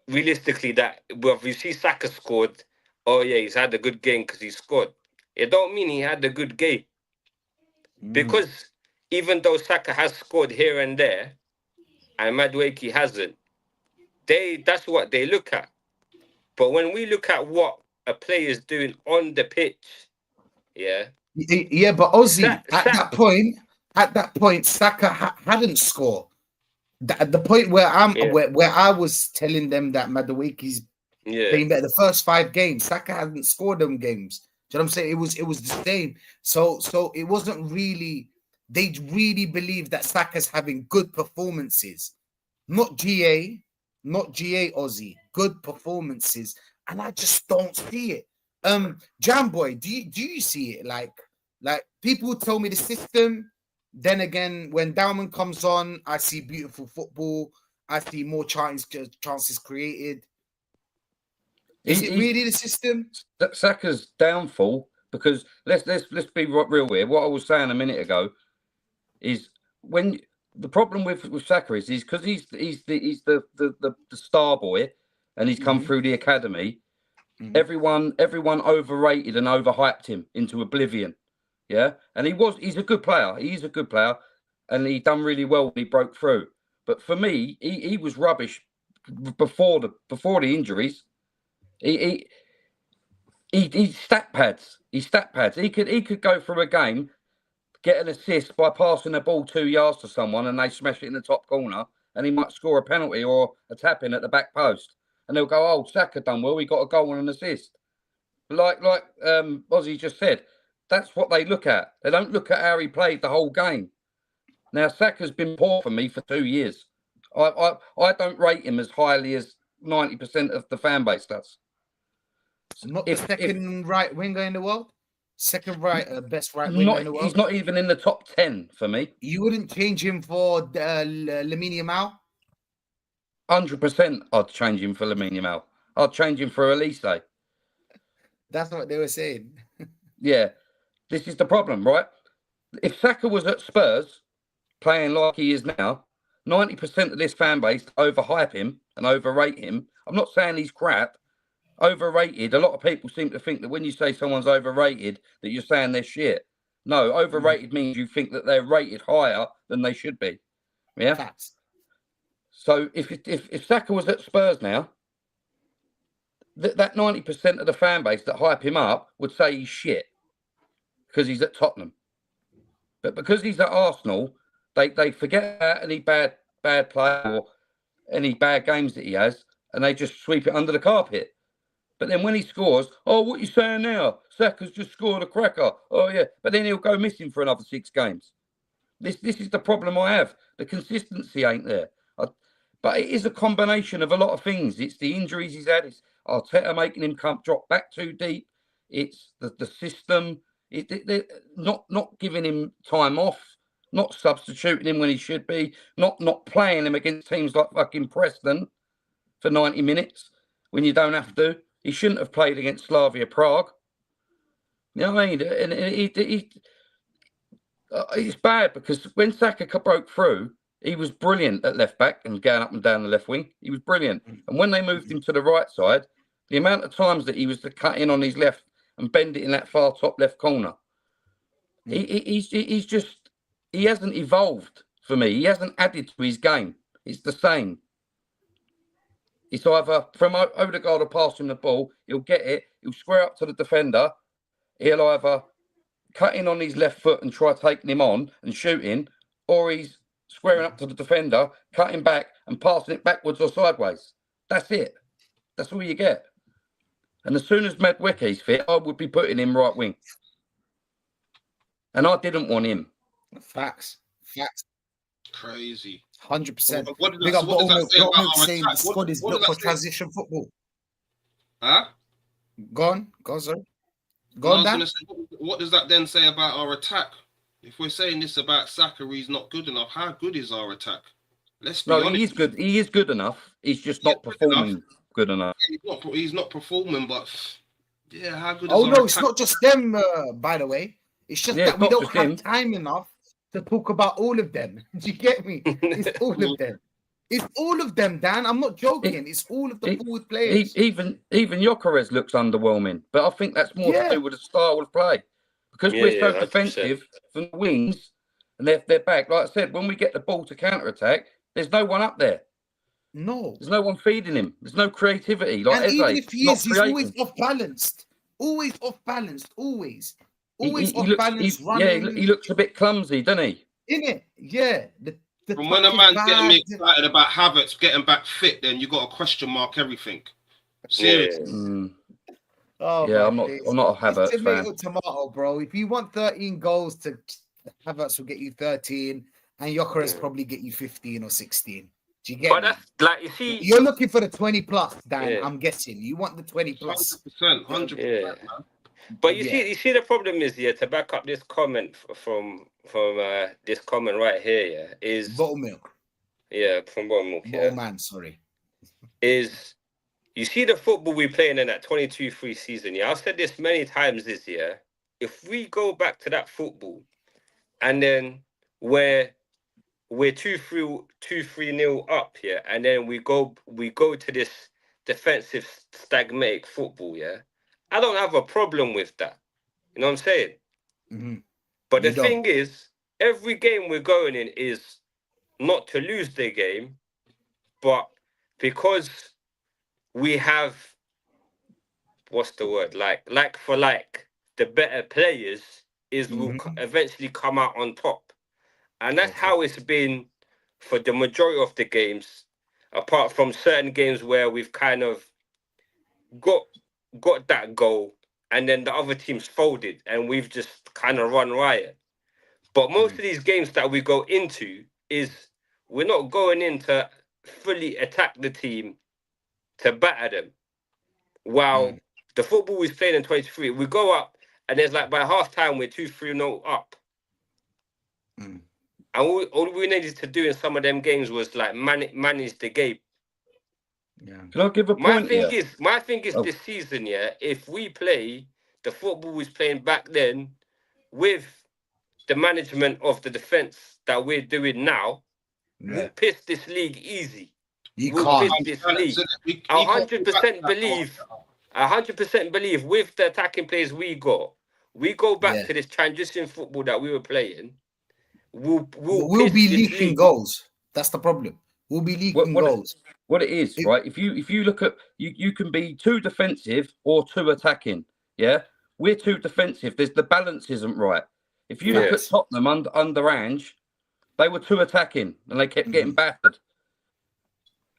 realistically, if you see Saka scored, he's had a good game because he scored. It don't mean he had a good game, because even though Saka has scored here and there, and Madueke hasn't, that's what they look at. But when we look at what a player is doing on the pitch, but Ozzy, at that point, Saka hadn't scored. At the point where where I was telling them that Madueke's playing better, the first 5 games, Saka hadn't scored them games. Do you know what I'm saying? It was the same. So it wasn't really. They really believe that Saka's having good performances, not GA Ozzy, good performances, and I just don't see it. Jamboy, do you see it? Like people tell me the system. Then again, when Dowman comes on, I see beautiful football. I see more chances created. Is it really the system? Saka's downfall, because let's be real here. What I was saying a minute ago is, when the problem with Saka is because he's the star boy, and he's come through the academy. Everyone overrated and overhyped him into oblivion. Yeah, and he's a good player. He's a good player, and he done really well when he broke through. But for me, he was rubbish before the injuries. He stat pads. He stat pads. He could go through a game, get an assist by passing the ball 2 yards to someone, and they smash it in the top corner, and he might score a penalty or a tap in at the back post. and they'll go, "Oh, Saka done well. He got a goal and an assist." Like Ozzy just said, that's what they look at. They don't look at how he played the whole game. Now, Saka's been poor for me for 2 years. I don't rate him as highly as 90% of the fan base does. Not the second right winger in the world. Second best right winger in the world. He's not even in the top 10 for me. You wouldn't change him for Lamine Yamal? 100% I'd change him for Lamine Yamal. I'd change him for Elise. That's what they were saying. Yeah. This is the problem, right? If Saka was at Spurs playing like he is now, 90% of this fan base overhype him and overrate him. I'm not saying he's crap. Overrated. A lot of people seem to think that when you say someone's overrated, that you're saying they're shit. No, overrated means you think that they're rated higher than they should be. Yeah. Facts. So if Saka was at Spurs now, that 90% of the fan base that hype him up would say he's shit because he's at Tottenham. But because he's at Arsenal, they forget about any bad play or any bad games that he has, and they just sweep it under the carpet. But then when he scores, oh, what are you saying now? Saka's just scored a cracker. Oh, yeah. But then he'll go missing for another 6 games. This is the problem I have. The consistency ain't there. But it is a combination of a lot of things. It's the injuries he's had. It's Arteta making him drop back too deep. It's the system. Not giving him time off. Not substituting him when he should be. Not playing him against teams like fucking Preston for 90 minutes when you don't have to. He shouldn't have played against Slavia Prague. You know what I mean? And it's bad because when Saka broke through, he was brilliant at left back and going up and down the left wing. He was brilliant. And when they moved him to the right side, the amount of times that he was to cut in on his left and bend it in that far top left corner, he hasn't evolved for me. He hasn't added to his game. It's the same. It's either from Odegaard will pass him the ball, he'll get it, he'll square up to the defender, he'll either cut in on his left foot and try taking him on and shooting, or he's squaring up to the defender, cutting back and passing it backwards or sideways. That's it. That's all you get. And as soon as Madueke's fit, I would be putting him right wing. And I didn't want him. Facts. Crazy. 100%. What does that say about our saying attack? the squad is built for transition football. Huh? Go on, sorry. What does that then say about our attack? If we're saying this about Saka, he's not good enough. How good is our attack? Let's be honest. He is good. He is good enough. He's just not performing good enough. He's not performing, but yeah, how good? Oh no, it's not just them. By the way, it's just that we don't have time enough to talk about all of them. Do you get me? It's all of them. It's all of them, Dan. I'm not joking. It's all of the forward players. Even Gyökeres looks underwhelming, but I think that's more to do with the style of play. Because we're so defensive from the wings and they're back. Like I said, when we get the ball to counter-attack, there's no one up there. No. There's no one feeding him. There's no creativity. Like and even if he is, he's always off-balanced. Always off-balanced. Always off-balanced. He looks a bit clumsy, doesn't he? Innit? Yeah. From when a man's getting me excited about Havertz getting back fit, then you got to question mark everything. Seriously. Yeah. Oh, yeah, I'm not a Havertz fan. Tomato, bro. If you want 13 goals, Havertz will get you 13, and Gyökeres probably get you 15 or 16. Do you get me? That's like, you see, you're looking for the 20 plus, Dan. Yeah. I'm guessing you want the 20 plus. 100%. Yeah. But you see, the problem is to back up this comment from this comment right here, is Buttermilk. Yeah, from Buttermilk. Butterman, sorry. Is you see the football we playing in that 22-3 season, I've said this many times this year. If we go back to that football and then we're 2-3-0 up, and then we go to this defensive stagmatic football, I don't have a problem with that. You know what I'm saying? Mm-hmm. But the thing is, every game we're going in is not to lose the game, but because we have, what's the word? Like for like, the better players will eventually come out on top. And that's how it's been for the majority of the games. apart from certain games where we've kind of got that goal and then the other team's folded and we've just kind of run riot. But most of these games that we go into is we're not going in to fully attack the team to batter them. While the football we've played in 23, we go up and there's like by half time we're 2-3-0 up. And all we needed to do in some of them games was like manage the game. Yeah. Can I give a point? My thing is this season, yeah, if we play the football we was playing back then with the management of the defense that we're doing now, we'll piss this league easy. We'll piss this league. I 100% believe with the attacking players we go back to this transition football that we were playing. We'll be leaking goals. That's the problem. We'll be leaking goals. What it is, right? If you look at you can be too defensive or too attacking. Yeah, we're too defensive. The balance isn't right. If you look at Tottenham under Ange, they were too attacking and they kept getting battered,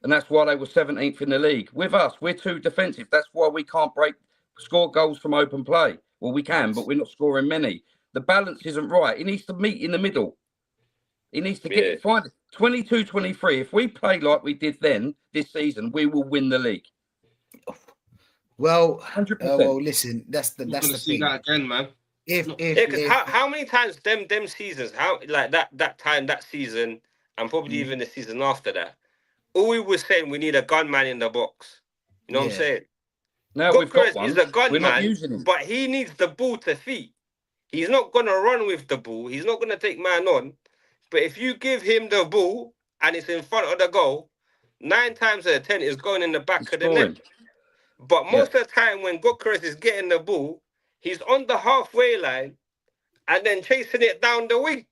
and that's why they were 17th in the league. With us, we're too defensive. That's why we can't score goals from open play. Well, we can, but we're not scoring many. The balance isn't right. It needs to meet in the middle. He needs to find 22-23. If we play like we did then this season, we will win the league. Well, 100%. Well, listen, that's the see thing. That again, man. How many times them seasons, that season, and probably even the season after that, all we were saying we need a gunman in the box. You know what I'm saying? Now we've got one. He's a gunman, we're not using him. but he needs the ball to feet. He's not gonna run with the ball. He's not gonna take man on. But if you give him the ball and it's in front of the goal, 9 times out of 10 is going in the back of the net. But most of the time when Gyökeres is getting the ball, he's on the halfway line and then chasing it down the wing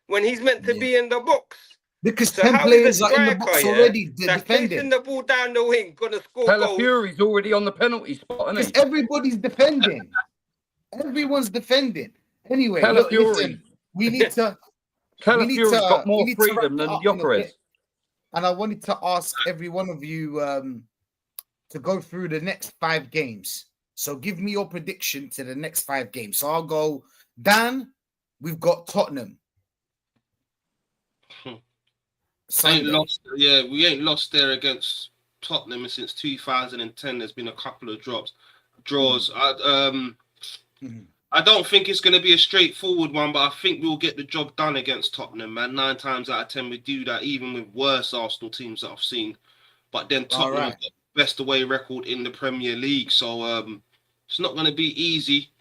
when he's meant to be in the box. Because 10 players are in the box already defending. Chasing the ball down the wing, gonna score goals. Calafiori's already on the penalty spot, isn't he? Everybody's defending. Everyone's defending. Anyway, listen, we need to... Calafiori's got more freedom than Gyökeres. And I wanted to ask every one of you to go through the next 5 games. So give me your prediction to the next 5 games. So I'll go, Dan, we've got Tottenham. We ain't lost there against Tottenham since 2010. There's been a couple of draws. I don't think it's going to be a straightforward one, but I think we'll get the job done against Tottenham, man. 9 times out of 10 we do that, even with worse Arsenal teams that I've seen. But then Tottenham have got the best away record in the Premier League, so it's not going to be easy.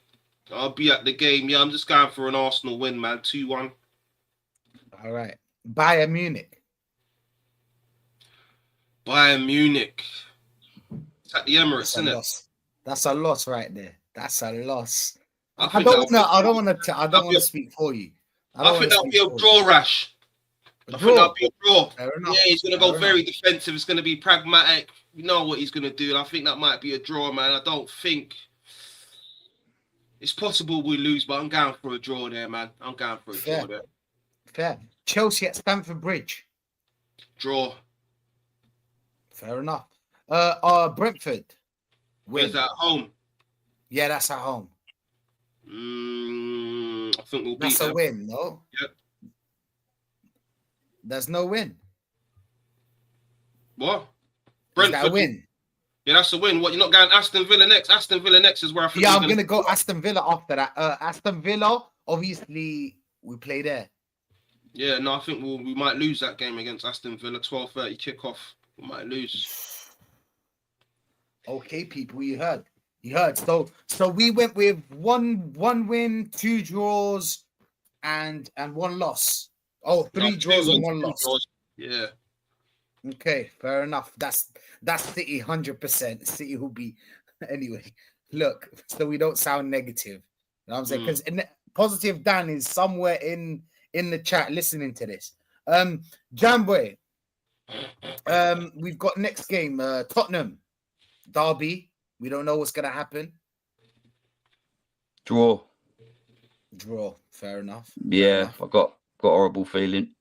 I'll be at the game. Yeah, I'm just going for an Arsenal win, man. 2-1. All right. Bayern Munich. Bayern Munich. It's at the Emirates, isn't it? That's a loss right there. That's a loss. I don't want to speak for you. I think that'll be a draw, Rash. I think that'll be a draw. Yeah, he's going to go very defensive. It's going to be pragmatic. You know what he's going to do. And I think that might be a draw, man. I don't think it's possible we lose, but I'm going for a draw there, man. I'm going for a draw there. Fair. Chelsea at Stamford Bridge. Draw. Fair enough. Brentford. Where's that, home? Yeah, that's at home. I think we'll beat That's a win, no? Yep. There's no win. What? Brentford. Is that a win? Yeah, that's a win. What, you're not going Aston Villa next? Aston Villa next is where I think I'm going to go Aston Villa after that. Aston Villa, obviously, we play there. Yeah, no, I think we might lose that game against Aston Villa. 12:30 kickoff. We might lose. Okay, people, you heard. So we went with one win, 2 draws, and 1 loss. Oh, 3 draws and 1 loss. Yeah. Okay, fair enough. That's City 100%. City will be anyway. Look, so we don't sound negative. You know what I'm saying? Because positive Dan is somewhere in the chat listening to this. Jamboy. We've got next game, Tottenham Derby. We don't know what's gonna happen. Draw. Fair enough. Yeah, I got a horrible feeling.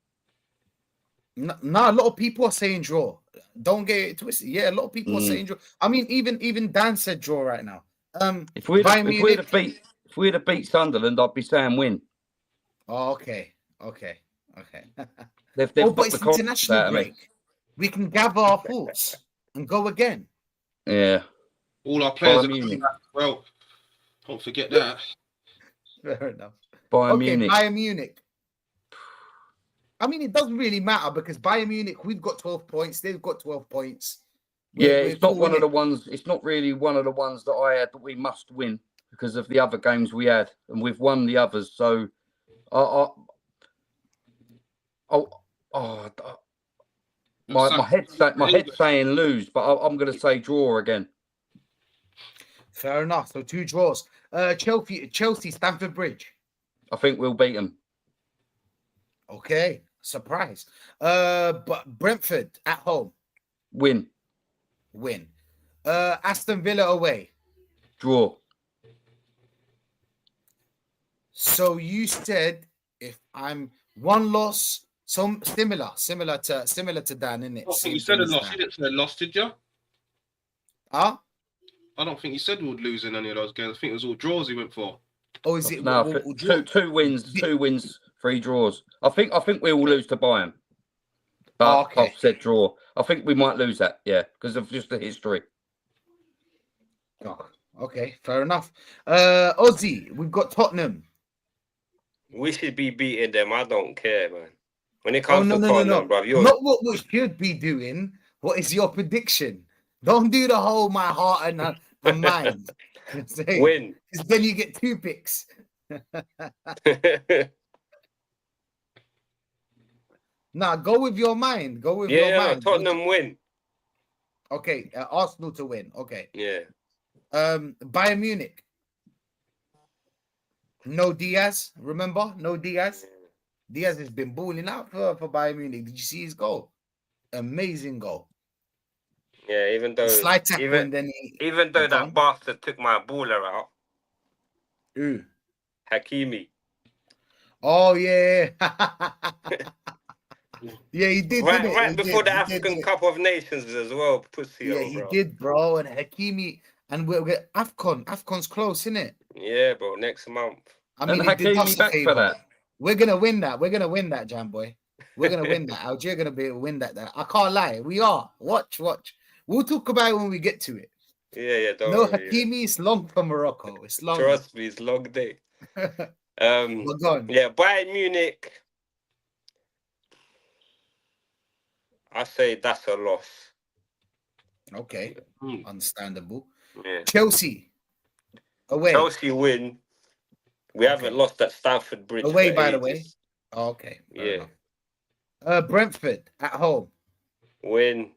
No, a lot of people are saying draw. Don't get it twisted. Yeah, a lot of people are saying draw. I mean, even Dan said draw right now. If we'd have beat Sunderland, I'd be saying win. Oh, okay. They've But it's international break. We can gather our thoughts and go again. Yeah. All our players are coming back. Well, don't forget that. Fair enough. Munich. Bayern Munich. I mean, it doesn't really matter because Bayern Munich, we've got 12 points. They've got 12 points. It's not one of the ones. It's not really one of the ones that I had that we must win because of the other games we had, and we've won the others. So, my head's saying lose, but I'm going to say draw again. Fair enough. So 2 draws. Chelsea, Stamford Bridge. I think we'll beat them. Okay, surprise. But Brentford at home. Win. Aston Villa away. Draw. So you said if I'm one loss, some similar to Dan, isn't it? I don't think you said a loss. You didn't say a loss, did you? Huh? I don't think you said we would lose in any of those games. I think it was all draws he went for. Oh, is it? No, two wins, 3 draws. I think we will lose to Bayern. But okay. I've said draw. I think we might lose that, because of just the history. Oh, okay, fair enough. Ozzy, we've got Tottenham. We should be beating them. I don't care, man. When it comes to Tottenham, bro, not what we should be doing. What is your prediction? Don't do the whole my heart and mind. Win. Because then you get 2 picks. Nah, go with your mind. Go with your mind. Tottenham win. Okay, Arsenal to win. Okay. Yeah. Bayern Munich. No Diaz. Remember? No Diaz. Diaz has been balling out for Bayern Munich. Did you see his goal? Amazing goal. Yeah, even though that bastard took my baller out. Who? Hakimi. Oh yeah. Yeah, he did. Right before the African Cup of Nations as well, pussy. Yeah, he did, bro. And Hakimi, and we're AFCON's close, isn't it? Yeah, bro. Next month. I mean, Hakimi back for that. We're gonna win that. We're gonna win that, Jam Boy. We're gonna win that. Algier gonna be able to win that. I can't lie. We are. Watch. We'll talk about it when we get to it. Yeah. Don't no, worry, Hakimi is long for Morocco. It's long. Trust me, it's long day. We're gone. Yeah, Bayern Munich. I say that's a loss. Okay, understandable. Yeah. Chelsea away. Chelsea win. We haven't lost at Stamford Bridge away, by the way. Oh, okay. Yeah. Brentford at home. Win.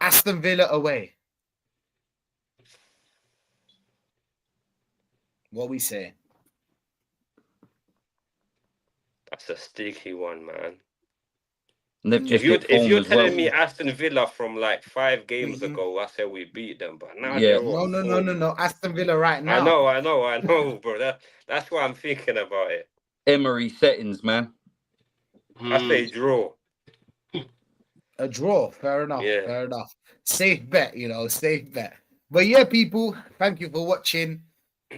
Aston Villa away. What we say? That's a sticky one, man. If you're telling me Aston Villa from like 5 games ago, I said we beat them, but now no. Aston Villa right now. I know, bro. That's why I'm thinking about it. Emery settings, man. I say draw. A draw, fair enough. Yeah. Fair enough. Safe bet, safe bet. But yeah, people, thank you for watching.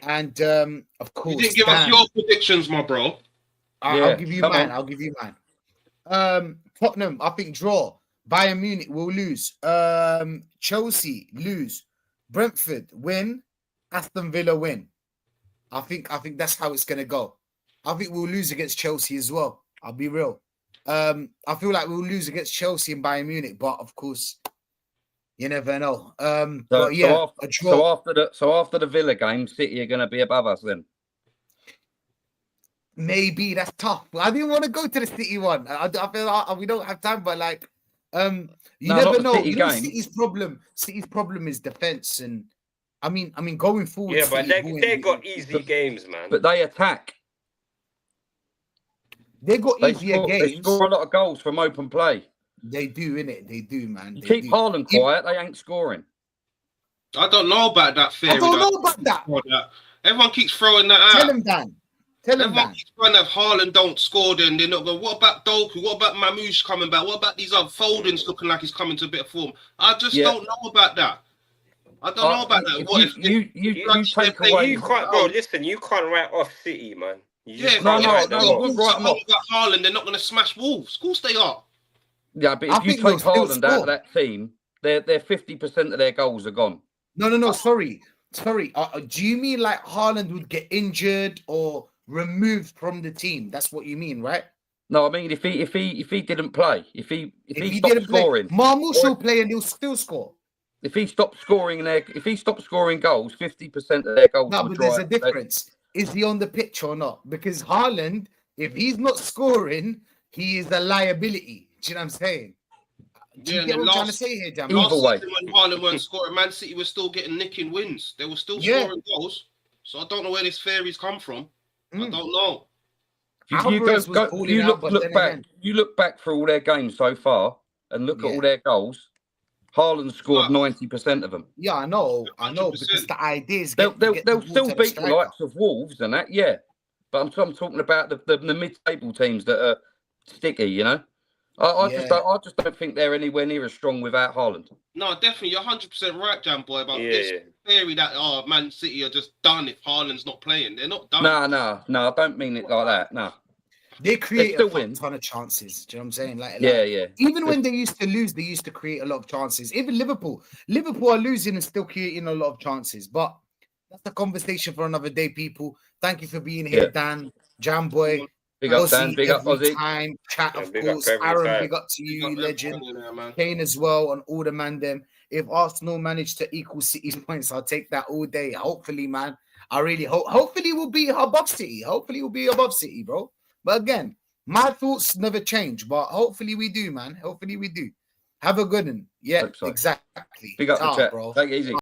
And of course, you didn't give us your predictions, my bro. I'll give you mine. Tottenham, I think draw. Bayern Munich will lose. Chelsea lose. Brentford win. Aston Villa win. I think that's how it's gonna go. I think we'll lose against Chelsea as well. I'll be real. I feel like we'll lose against Chelsea and Bayern Munich, but of course, you never know. But yeah, a draw. So after the Villa game, City are gonna be above us then. Maybe that's tough. I didn't want to go to the City one. I feel like we don't have time, but like, you never know. City's problem is defense, and I mean, going forward. Yeah, but they got easy games, man. But they attack. They got easier games. They score a lot of goals from open play. They do, innit? They do, man. You keep Haaland quiet, they ain't scoring. I don't know about that theory. I don't know about that. Everyone keeps throwing that out. Tell him, Dan. Tell him Everyone that. keeps trying to have Haaland don't score, then they're not going. What about Doku? What about Mamouche coming back? What about these other Foden's looking like he's coming to a bit of form? I just don't know about that. I don't know about that. What if you take away? You can't, bro. Listen, you can't write off City, man. No. Right About Haaland, they're not going to smash Wolves. Of course they are. Yeah, but if you take Haaland out of that team, they're 50% of their goals are gone. No. Sorry. Do you mean like Haaland would get injured or removed from the team? That's what you mean, right? No, I mean if he didn't play, if he stopped didn't scoring, Marmoush will play and he'll still score. If he stopped scoring goals, 50% of their goals. No, but there's a difference. Is he on the pitch or not? Because Haaland, if he's not scoring, he is a liability. Do you know what I'm saying? Do you get what I'm trying to say here, Jam? Either way, when Haaland weren't scoring, Man City was still getting nicking wins. They were still scoring goals. So I don't know where this theory's come from. I don't know. You look back for all their games so far and look at all their goals. Haaland scored 90% of them. Yeah, I know, 100%. Because the idea is they'll still beat the likes of Wolves and that, yeah. But I'm talking about the mid-table teams that are sticky, you know. I just don't think they're anywhere near as strong without Haaland. No, definitely, you're 100% right, Jam Boy, about this theory that Man City are just done if Haaland's not playing. They're not done. No, I don't mean it like that. No. They create a ton of chances. Do you know what I'm saying? Like, even when they used to lose, they used to create a lot of chances. Even Liverpool are losing and still creating a lot of chances. But that's a conversation for another day, people. Thank you for being here, Dan, Jam Boy. Big up, Dan. Big up, Ozzy. Time, chat, of course. Aaron, big up to you, legend. Kane as well, and all the man them. If Arsenal manage to equal City's points, I'll take that all day. Hopefully, man. I really hope. Hopefully, we'll be above City. Bro. But again, my thoughts never change. But hopefully, we do, man. Hopefully, we do. Have a good one. Yeah, exactly. Big up the chat, bro. Take it easy.